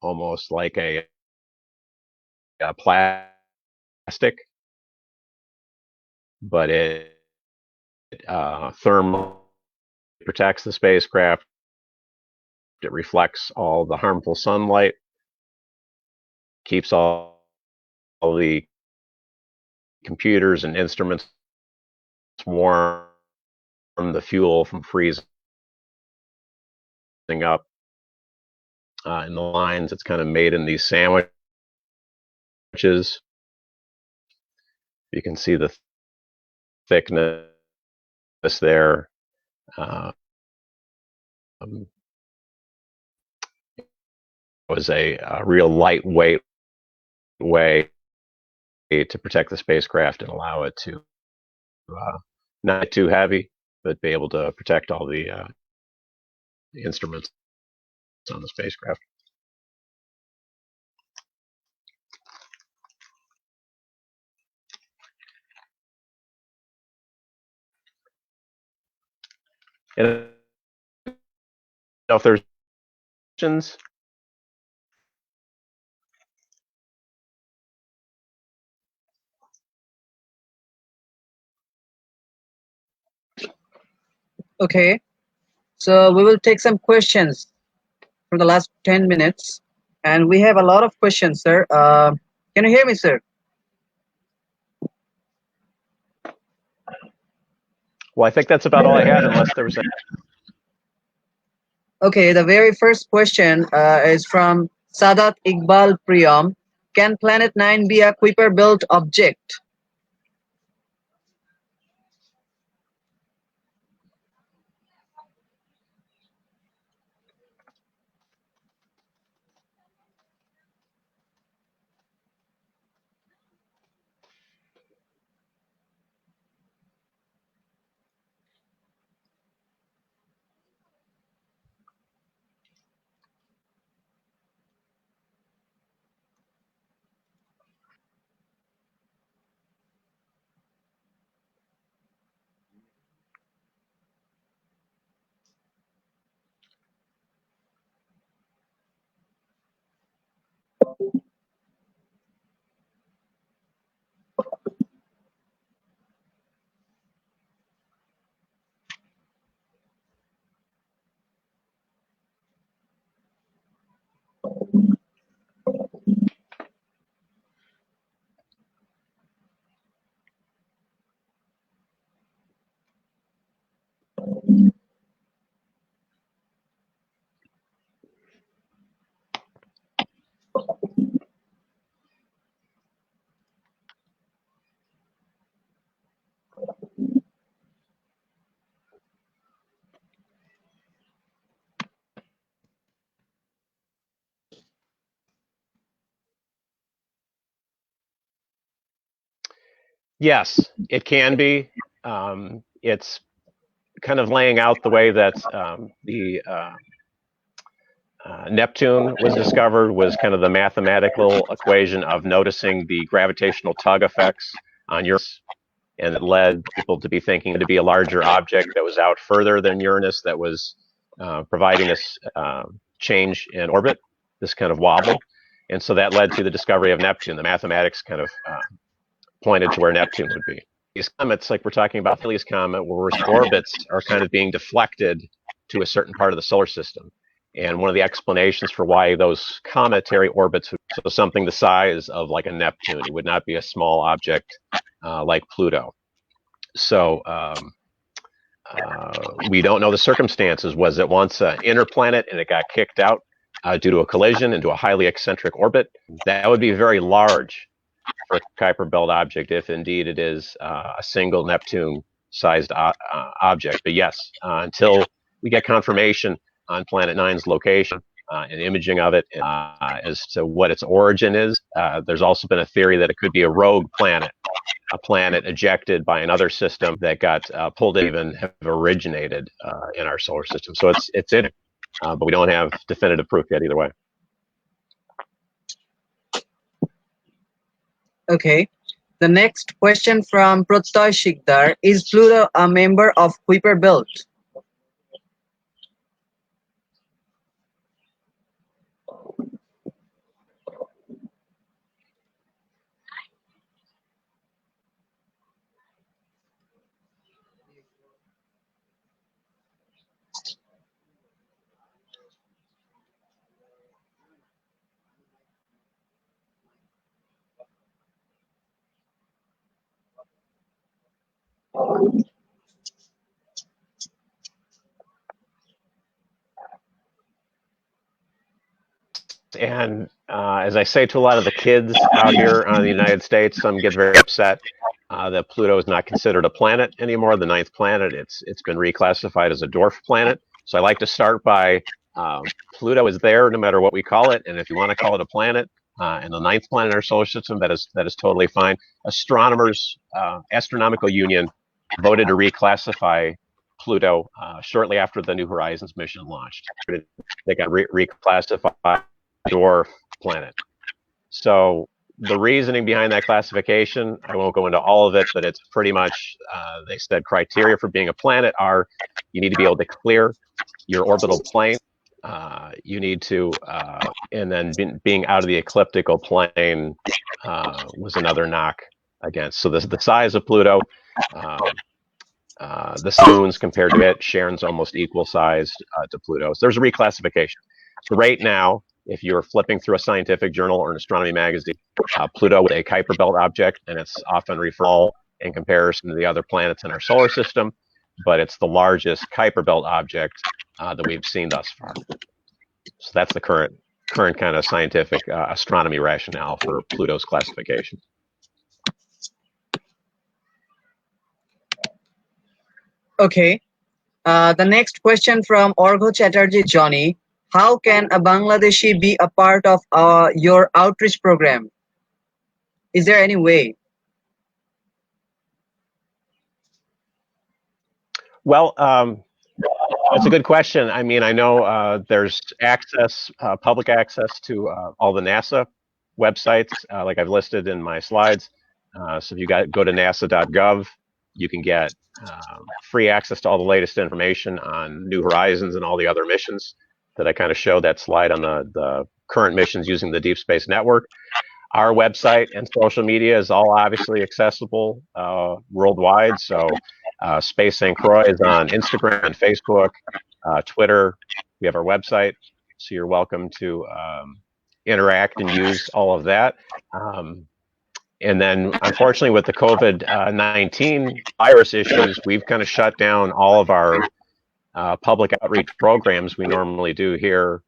almost like a plastic, but it thermally protects the spacecraft. It reflects all the harmful sunlight, keeps all the computers and instruments warm, the fuel from freezing up. In the lines, it's kind of made in these sandwiches. You can see the thickness there. Was a real lightweight way to protect the spacecraft and allow it to not too heavy, but be able to protect all the instruments. on the spacecraft. And I don't know if there's questions. Okay, so we will take some questions for the last 10 minutes. And we have a lot of questions, sir. Can you hear me, sir? Well, I think that's about all I had, unless there was a... Okay, the very first question is from Sadat Iqbal Priyam. Can Planet 9 be a Kuiper built object? Yes, it can be. It's kind of laying out the way that the Neptune was discovered, was kind of the mathematical equation of noticing the gravitational tug effects on Uranus, and it led people to be thinking to be a larger object that was out further than Uranus, that was providing this change in orbit, this kind of wobble. And so that led to the discovery of Neptune. The mathematics kind of pointed to where Neptune would be. These comets, like we're talking about Halley's Comet, where orbits are kind of being deflected to a certain part of the solar system. And one of the explanations for why those cometary orbits would be something the size of like a Neptune, it would not be a small object like Pluto. So we don't know the circumstances. Was it once an inner planet and it got kicked out due to a collision into a highly eccentric orbit? That would be very large for a Kuiper belt object, if indeed it is a single Neptune-sized object. But yes, until we get confirmation on Planet 9's location and imaging of it as to what its origin is, there's also been a theory that it could be a rogue planet, a planet ejected by another system that got pulled in and have originated in our solar system. So it's in it, but we don't have definitive proof yet either way. Okay. The next question from Prostoy Shikdar. Is Pluto a member of Kuiper belt? And as I say to a lot of the kids out here in the United States, some get very upset that Pluto is not considered a planet anymore, the 9th planet. It's been reclassified as a dwarf planet. So I like to start by Pluto is there no matter what we call it, and if you want to call it a planet and the 9th planet in our solar system, that is totally fine. Astronomers, Astronomical Union voted to reclassify Pluto shortly after the New Horizons mission launched. They got reclassified dwarf planet. So the reasoning behind that classification, I won't go into all of it, but it's pretty much, they said criteria for being a planet are you need to be able to clear your orbital plane. You need to, and then being out of the ecliptical plane was another knock against. So the size of Pluto, the moons compared to it, Charon's almost equal sized to Pluto. So there's a reclassification. So right now, if you're flipping through a scientific journal or an astronomy magazine, Pluto is a Kuiper belt object, and it's often referred in comparison to the other planets in our solar system, but it's the largest Kuiper belt object that we've seen thus far. So that's the current kind of scientific astronomy rationale for Pluto's classification. Okay. The next question from Orgho Chatterjee Johnny. How can a Bangladeshi be a part of your outreach program? Is there any way? Well, it's a good question. I mean, I know there's access, public access to all the NASA websites, like I've listed in my slides. So if you go to nasa.gov, you can get free access to all the latest information on New Horizons and all the other missions that I kind of showed that slide on the current missions using the Deep Space Network. Our website and social media is all obviously accessible worldwide. So Space and Croix is on Instagram and Facebook, Twitter. We have our website, so you're welcome to interact and use all of that. And then, unfortunately, with the COVID-19 virus issues, we've kind of shut down all of our public outreach programs we normally do here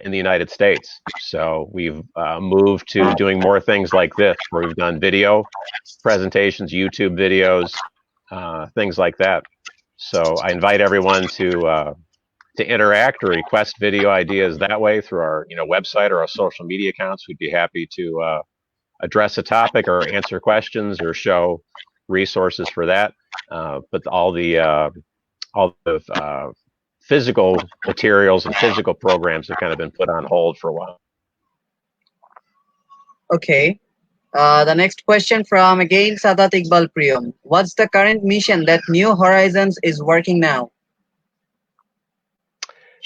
in the United States. So we've moved to doing more things like this, where we've done video presentations, YouTube videos, things like that. So I invite everyone to interact or request video ideas that way through our website or our social media accounts. We'd be happy to address a topic or answer questions or show resources for that. But all the physical materials and physical programs have kind of been put on hold for a while. Okay. The next question from again Sadat Iqbal Priyam. What's the current mission that New Horizons is working now?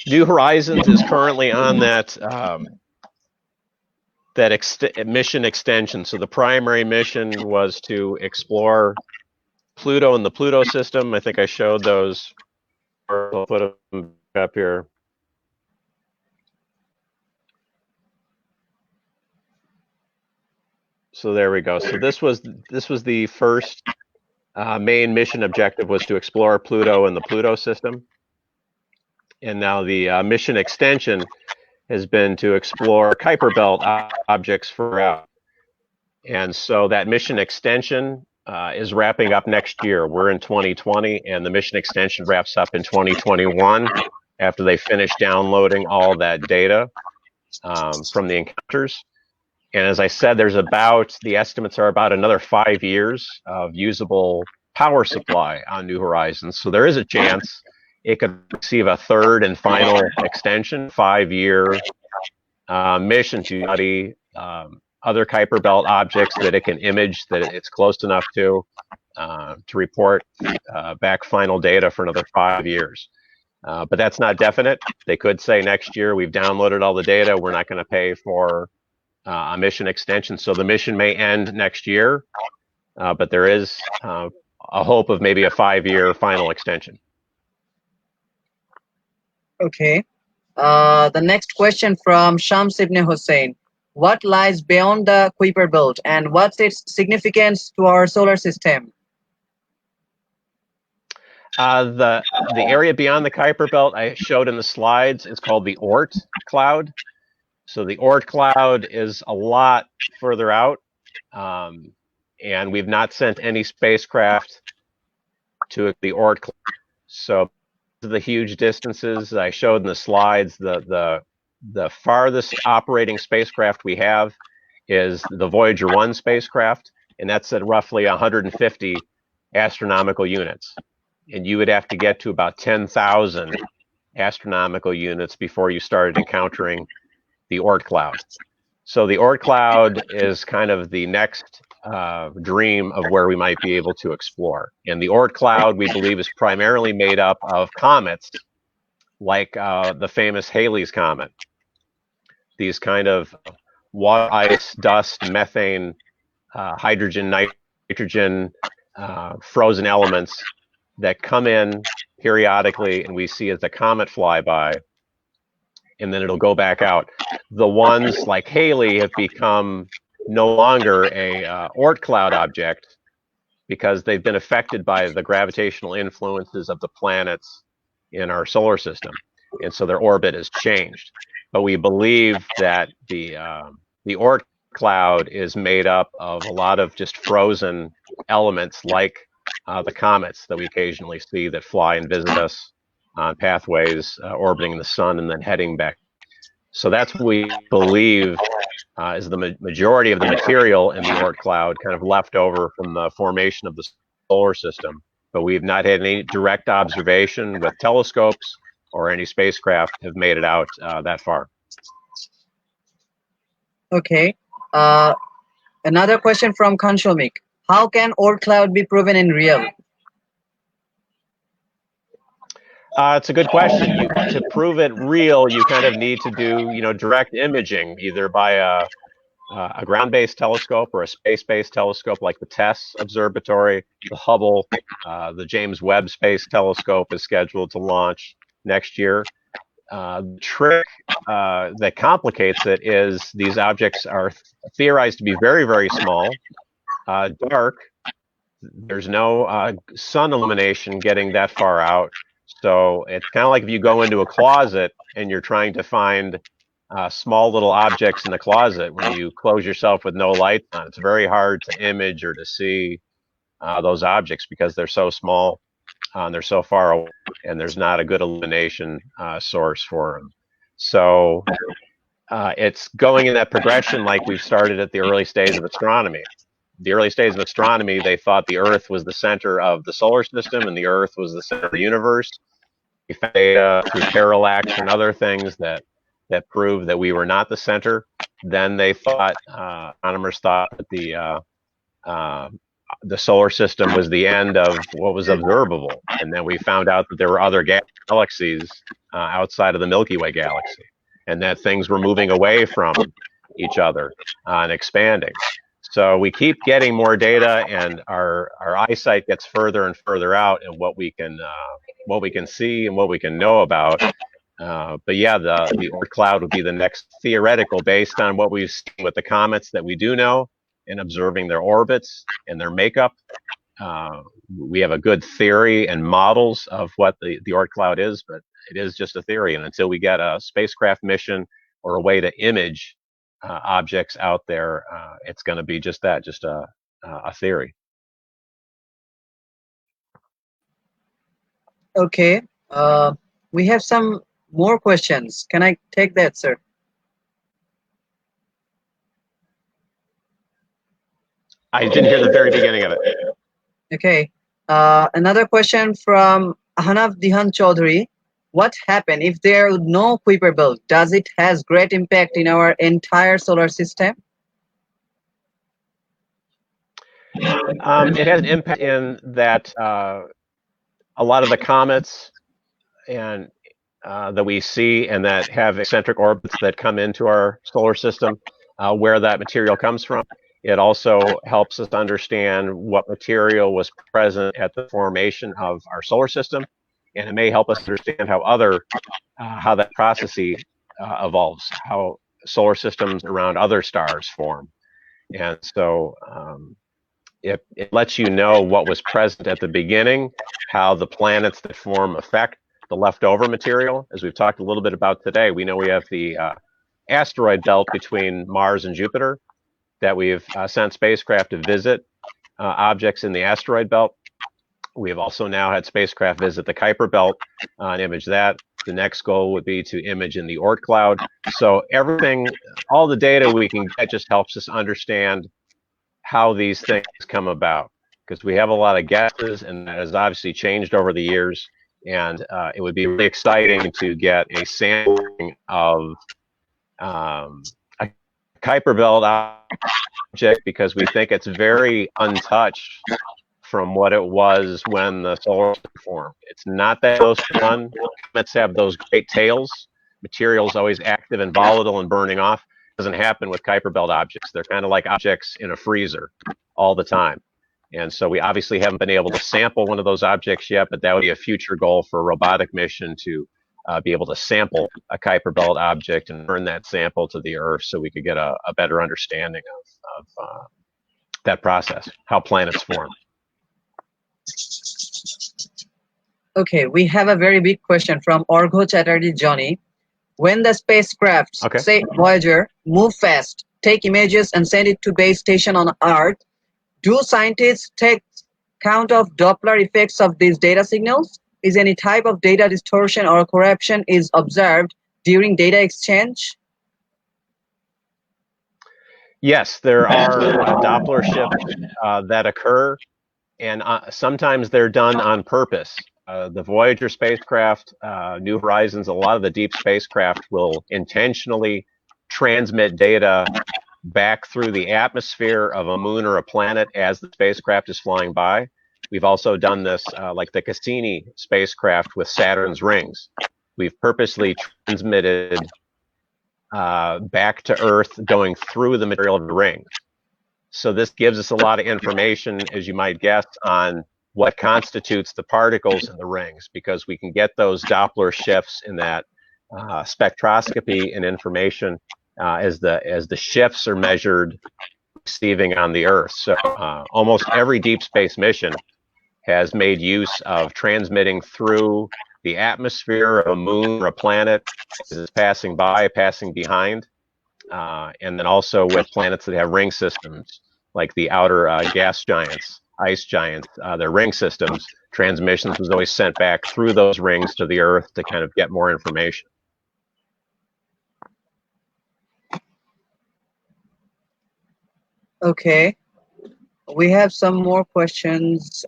New Horizons is currently on that mission extension. So the primary mission was to explore Pluto and the Pluto system. I think I showed those. I'll put them up here. So there we go. So this was the first main mission objective, was to explore Pluto and the Pluto system. And now the mission extension has been to explore Kuiper belt objects throughout. And so that mission extension is wrapping up next year. We're in 2020, and the mission extension wraps up in 2021 after they finish downloading all that data from the encounters. And as I said, the estimates are about another 5 years of usable power supply on New Horizons. So there is a chance it could receive a third and final extension, 5-year mission to study other Kuiper belt objects that it can image, that it's close enough to report back final data for another 5 years. But that's not definite. They could say next year, we've downloaded all the data, we're not going to pay for a mission extension. So the mission may end next year, but there is a hope of maybe a 5-year final extension. Okay. The next question from Shams Ibn Hossain. What lies beyond the Kuiper belt, and what's its significance to our solar system? The area beyond the Kuiper belt I showed in the slides is called the Oort cloud. So the Oort cloud is a lot further out, and we've not sent any spacecraft to the Oort cloud. So the huge distances I showed in the slides, the farthest operating spacecraft we have is the Voyager 1 spacecraft, and that's at roughly 150 astronomical units. and you would have to get to about 10,000 astronomical units before you started encountering the Oort cloud. So the Oort cloud is kind of the next dream of where we might be able to explore. And the Oort cloud, we believe, is primarily made up of comets, like the famous Halley's Comet. These kind of water, ice, dust, methane, hydrogen, nitrogen, frozen elements that come in periodically, and we see as the comet fly by, and then it'll go back out. The ones like Halley have become no longer a Oort cloud object because they've been affected by the gravitational influences of the planets in our solar system, and so their orbit has changed. But we believe that the Oort cloud is made up of a lot of just frozen elements like the comets that we occasionally see that fly and visit us on pathways orbiting the sun and then heading back. So that's what we believe is the majority of the material in the Oort cloud kind of left over from the formation of the solar system. But we've not had any direct observation with telescopes or any spacecraft have made it out that far. Okay. Another question from Mick. How can Oort cloud be proven in real? It's a good question. To prove it real, you kind of need to do, direct imaging, either by a ground-based telescope or a space-based telescope, like the TESS Observatory, the Hubble, the James Webb Space Telescope is scheduled to launch next year. The trick that complicates it is these objects are theorized to be very, very small, dark. There's no sun illumination getting that far out. So it's kind of like if you go into a closet and you're trying to find small little objects in the closet when you close yourself with no lights on. It's very hard to image or to see those objects because they're so small and they're so far away, and there's not a good illumination source for them. So it's going in that progression like we've started at the early stage of astronomy. The early stage of astronomy, they thought the Earth was the center of the solar system and the Earth was the center of the universe. We found data through parallax and other things that proved that we were not the center. Then they thought, astronomers thought that the solar system was the end of what was observable. And then we found out that there were other galaxies outside of the Milky Way galaxy, and that things were moving away from each other and expanding. So we keep getting more data, and our eyesight gets further and further out in what we can see and what we can know about. But yeah, the Oort cloud would be the next theoretical, based on what we've seen with the comets that we do know and observing their orbits and their makeup. We have a good theory and models of what the Oort cloud is, but it is just a theory. And until we get a spacecraft mission or a way to image objects out there, it's going to be just that, just a theory. Okay. We have some more questions. Can I take that, sir? I didn't hear the very beginning of it. Okay. Another question from Hanaf Dihan Chaudhary. What happens if there is no Kuiper belt? Does it has great impact in our entire solar system? It has an impact in that a lot of the comets and that we see and that have eccentric orbits that come into our solar system, where that material comes from. It also helps us understand what material was present at the formation of our solar system, and it may help us understand how that process evolves, how solar systems around other stars form. And so it lets you know what was present at the beginning, how the planets that form affect the leftover material. As we've talked a little bit about today, we know we have the asteroid belt between Mars and Jupiter that we've sent spacecraft to visit objects in the asteroid belt. We have also now had spacecraft visit the Kuiper belt and image that. The next goal would be to image in the Oort cloud. So everything, all the data we can get just helps us understand how these things come about. because we have a lot of guesses, and that has obviously changed over the years. And it would be really exciting to get a sampling of a Kuiper belt object, because we think it's very untouched from what it was when the solar system formed. It's not that close to sun. Comets have those great tails. Material's always active and volatile and burning off. Doesn't happen with Kuiper belt objects. They're kind of like objects in a freezer all the time. And so we obviously haven't been able to sample one of those objects yet, but that would be a future goal for a robotic mission, to be able to sample a Kuiper belt object and turn that sample to the Earth, so we could get a better understanding of that process, how planets form. Okay, we have a very big question from Orgo Chatterjee Johnny. When the spacecraft, say Voyager, move fast, take images and send it to base station on Earth, do scientists take count of Doppler effects of these data signals? Is any type of data distortion or corruption is observed during data exchange? Yes, there are Doppler shifts that occur, and sometimes they're done on purpose. The Voyager spacecraft, New Horizons, a lot of the deep spacecraft will intentionally transmit data back through the atmosphere of a moon or a planet as the spacecraft is flying by. We've also done this like the Cassini spacecraft with Saturn's rings. We've purposely transmitted back to Earth going through the material of the ring. So this gives us a lot of information, as you might guess, on what constitutes the particles in the rings, because we can get those Doppler shifts in that spectroscopy and information as the shifts are measured receiving on the Earth. So almost every deep space mission has made use of transmitting through the atmosphere of a moon or a planet as it's passing by, passing behind, and then also with planets that have ring systems, like the outer gas giants, ice giants, their ring systems, transmissions was always sent back through those rings to the Earth to kind of get more information. Okay, we have some more questions.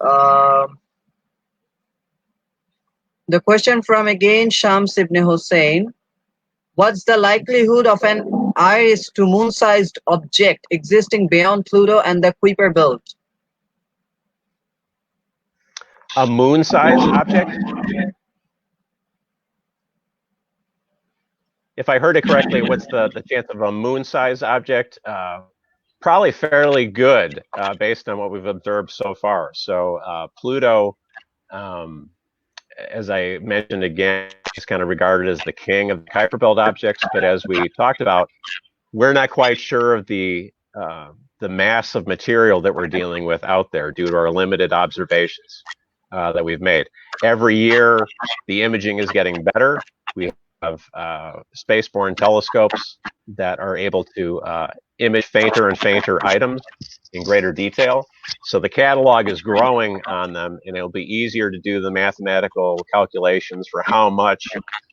The question from again Shams Ibn Hossain. What's the likelihood of an Iris to moon-sized object existing beyond Pluto and the Kuiper belt? A moon-sized object? If I heard it correctly, what's the chance of a moon-sized object? Probably fairly good based on what we've observed so far. So Pluto, as I mentioned again, is kind of regarded as the king of the Kuiper belt objects. But as we talked about, we're not quite sure of the mass of material that we're dealing with out there due to our limited observations that we've made. Every year, the imaging is getting better. We have spaceborne telescopes that are able to image fainter and fainter items in greater detail. So the catalog is growing on them, and it'll be easier to do the mathematical calculations for how much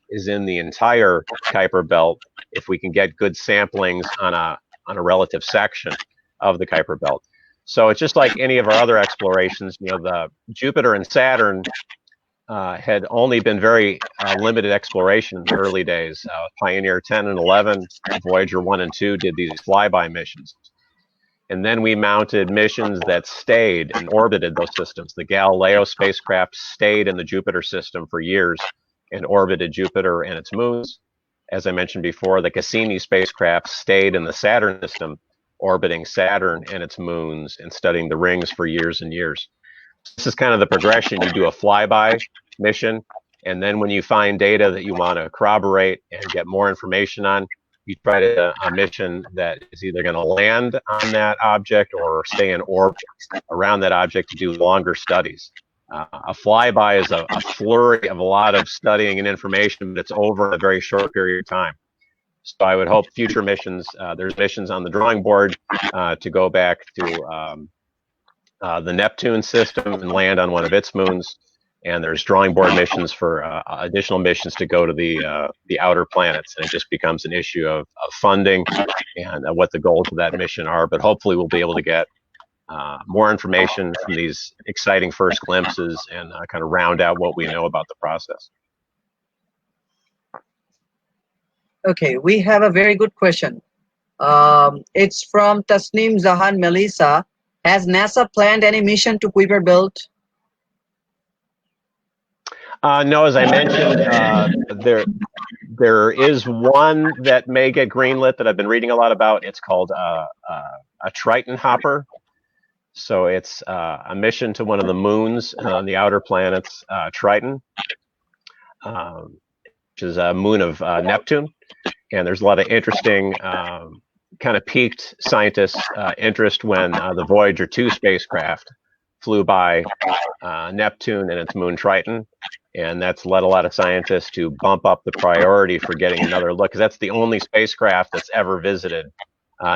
is in the entire Kuiper belt if we can get good samplings on a relative section of the Kuiper belt. So it's just like any of our other explorations. You know, the Jupiter and Saturn had only been very limited exploration in the early days. Pioneer 10 and 11, Voyager 1 and 2 did these flyby missions. And then we mounted missions that stayed and orbited those systems. The Galileo spacecraft stayed in the Jupiter system for years and orbited Jupiter and its moons. As I mentioned before, the Cassini spacecraft stayed in the Saturn system, orbiting Saturn and its moons and studying the rings for years and years. This is kind of the progression. You do a flyby mission, and then when you find data that you want to corroborate and get more information on, you try to a mission that is either going to land on that object or stay in orbit around that object to do longer studies. A flyby is a flurry of a lot of studying and information, but it's over in a very short period of time. So I would hope future missions, there's missions on the drawing board to go back to the Neptune system and land on one of its moons. And there's drawing board missions for additional missions to go to the outer planets. And it just becomes an issue of funding and what the goals of that mission are. But hopefully we'll be able to get more information from these exciting first glimpses and kind of round out what we know about the process. Okay, we have a very good question. It's from Tasneem Zahan Melissa. Has NASA planned any mission to Kuiper belt? No, as I mentioned, there is one that may get greenlit that I've been reading a lot about. It's called a Triton hopper. So it's a mission to one of the moons on the outer planets, Triton, which is a moon of Neptune. And there's a lot of interesting kind of piqued scientists' interest when the Voyager 2 spacecraft flew by Neptune and its moon Triton. And that's led a lot of scientists to bump up the priority for getting another look, because that's the only spacecraft that's ever visited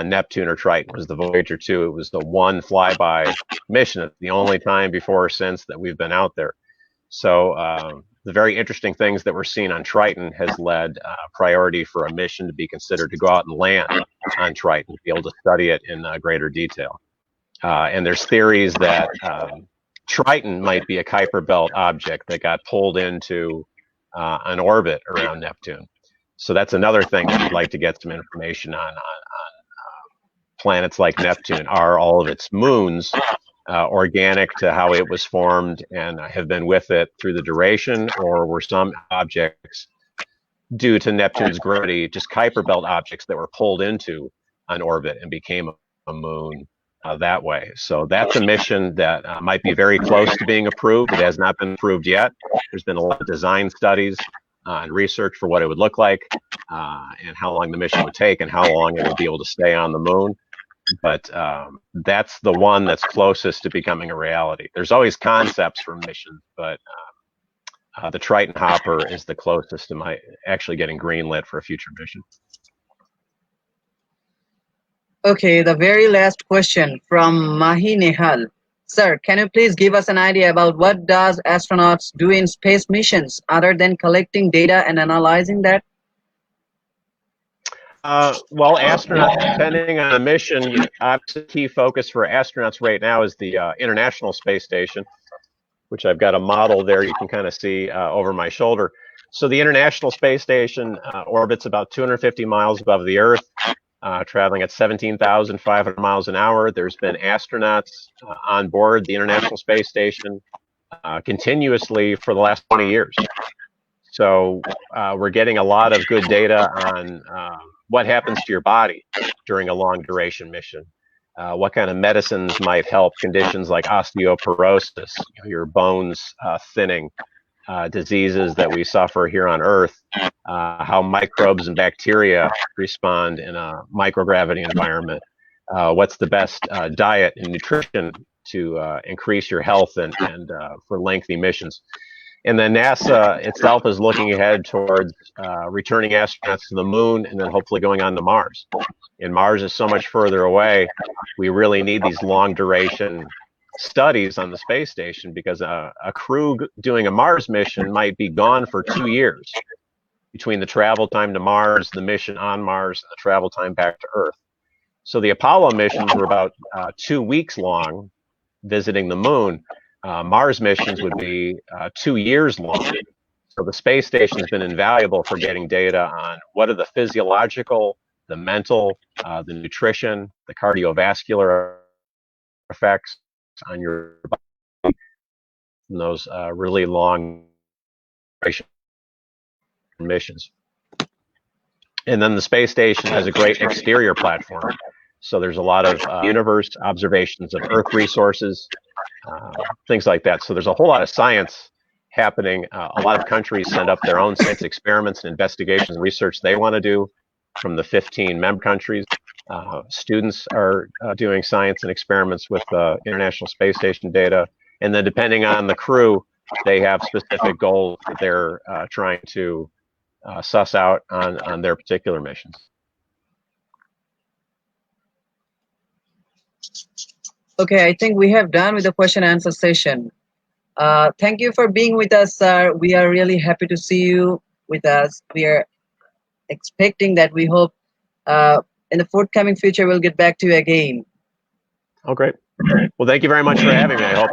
Neptune or Triton. Was the Voyager 2. It was the one flyby mission. It's the only time before or since that we've been out there. So the very interesting things that we're seeing on Triton has led priority for a mission to be considered to go out and land on Triton, to be able to study it in greater detail. And there's theories that Triton might be a Kuiper belt object that got pulled into an orbit around Neptune. So that's another thing that we'd like to get some information on planets like Neptune. Are all of its moons organic to how it was formed and have been with it through the duration, or were some objects due to Neptune's gravity just Kuiper belt objects that were pulled into an orbit and became a moon that way? So that's a mission that might be very close to being approved. It has not been approved yet. There's been a lot of design studies and research for what it would look like and how long the mission would take and how long it would be able to stay on the moon. But that's the one that's closest to becoming a reality. There's always concepts for missions, but the Triton hopper is the closest to actually getting greenlit for a future mission. Okay, the very last question from Mahi Nehal. Sir, can you please give us an idea about what does astronauts do in space missions other than collecting data and analyzing that? Well, astronauts, depending on the mission, obviously key focus for astronauts right now is the International Space Station, which I've got a model there you can kind of see over my shoulder. So the International Space Station orbits about 250 miles above the Earth, traveling at 17,500 miles an hour. There's been astronauts on board the International Space Station continuously for the last 20 years. So we're getting a lot of good data on what happens to your body during a long duration mission. What kind of medicines might help conditions like osteoporosis, your bones thinning, diseases that we suffer here on Earth, how microbes and bacteria respond in a microgravity environment, what's the best diet and nutrition to increase your health and for lengthy missions. And then NASA itself is looking ahead towards returning astronauts to the moon and then hopefully going on to Mars. And Mars is so much further away, we really need these long duration studies on the space station, because a crew doing a Mars mission might be gone for 2 years between the travel time to Mars, the mission on Mars, and the travel time back to Earth. So the Apollo missions were about 2 weeks long visiting the moon. Mars missions would be 2 years long. So the space station has been invaluable for getting data on what are the physiological, the mental, the nutrition, the cardiovascular effects on your body in those really long missions. And then the space station has a great exterior platform. So there's a lot of universe observations of Earth resources, things like that. So there's a whole lot of science happening. A lot of countries send up their own science experiments and investigations and research they want to do from the 15 member countries. Students are doing science and experiments with International Space Station data. And then depending on the crew, they have specific goals that they're trying to suss out on their particular missions. Okay, I think we have done with the question and answer session. Thank you for being with us, sir. We are really happy to see you with us. We are expecting that. We hope in the forthcoming future we'll get back to you again. Oh, great. Well, thank you very much for having me. I hope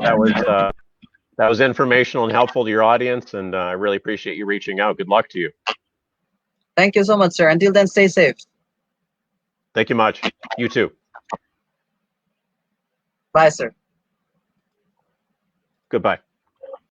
that was informational and helpful to your audience, and I really appreciate you reaching out. Good luck to you. Thank you so much, sir. Until then, stay safe. Thank you much. You too. Bye, sir. Goodbye.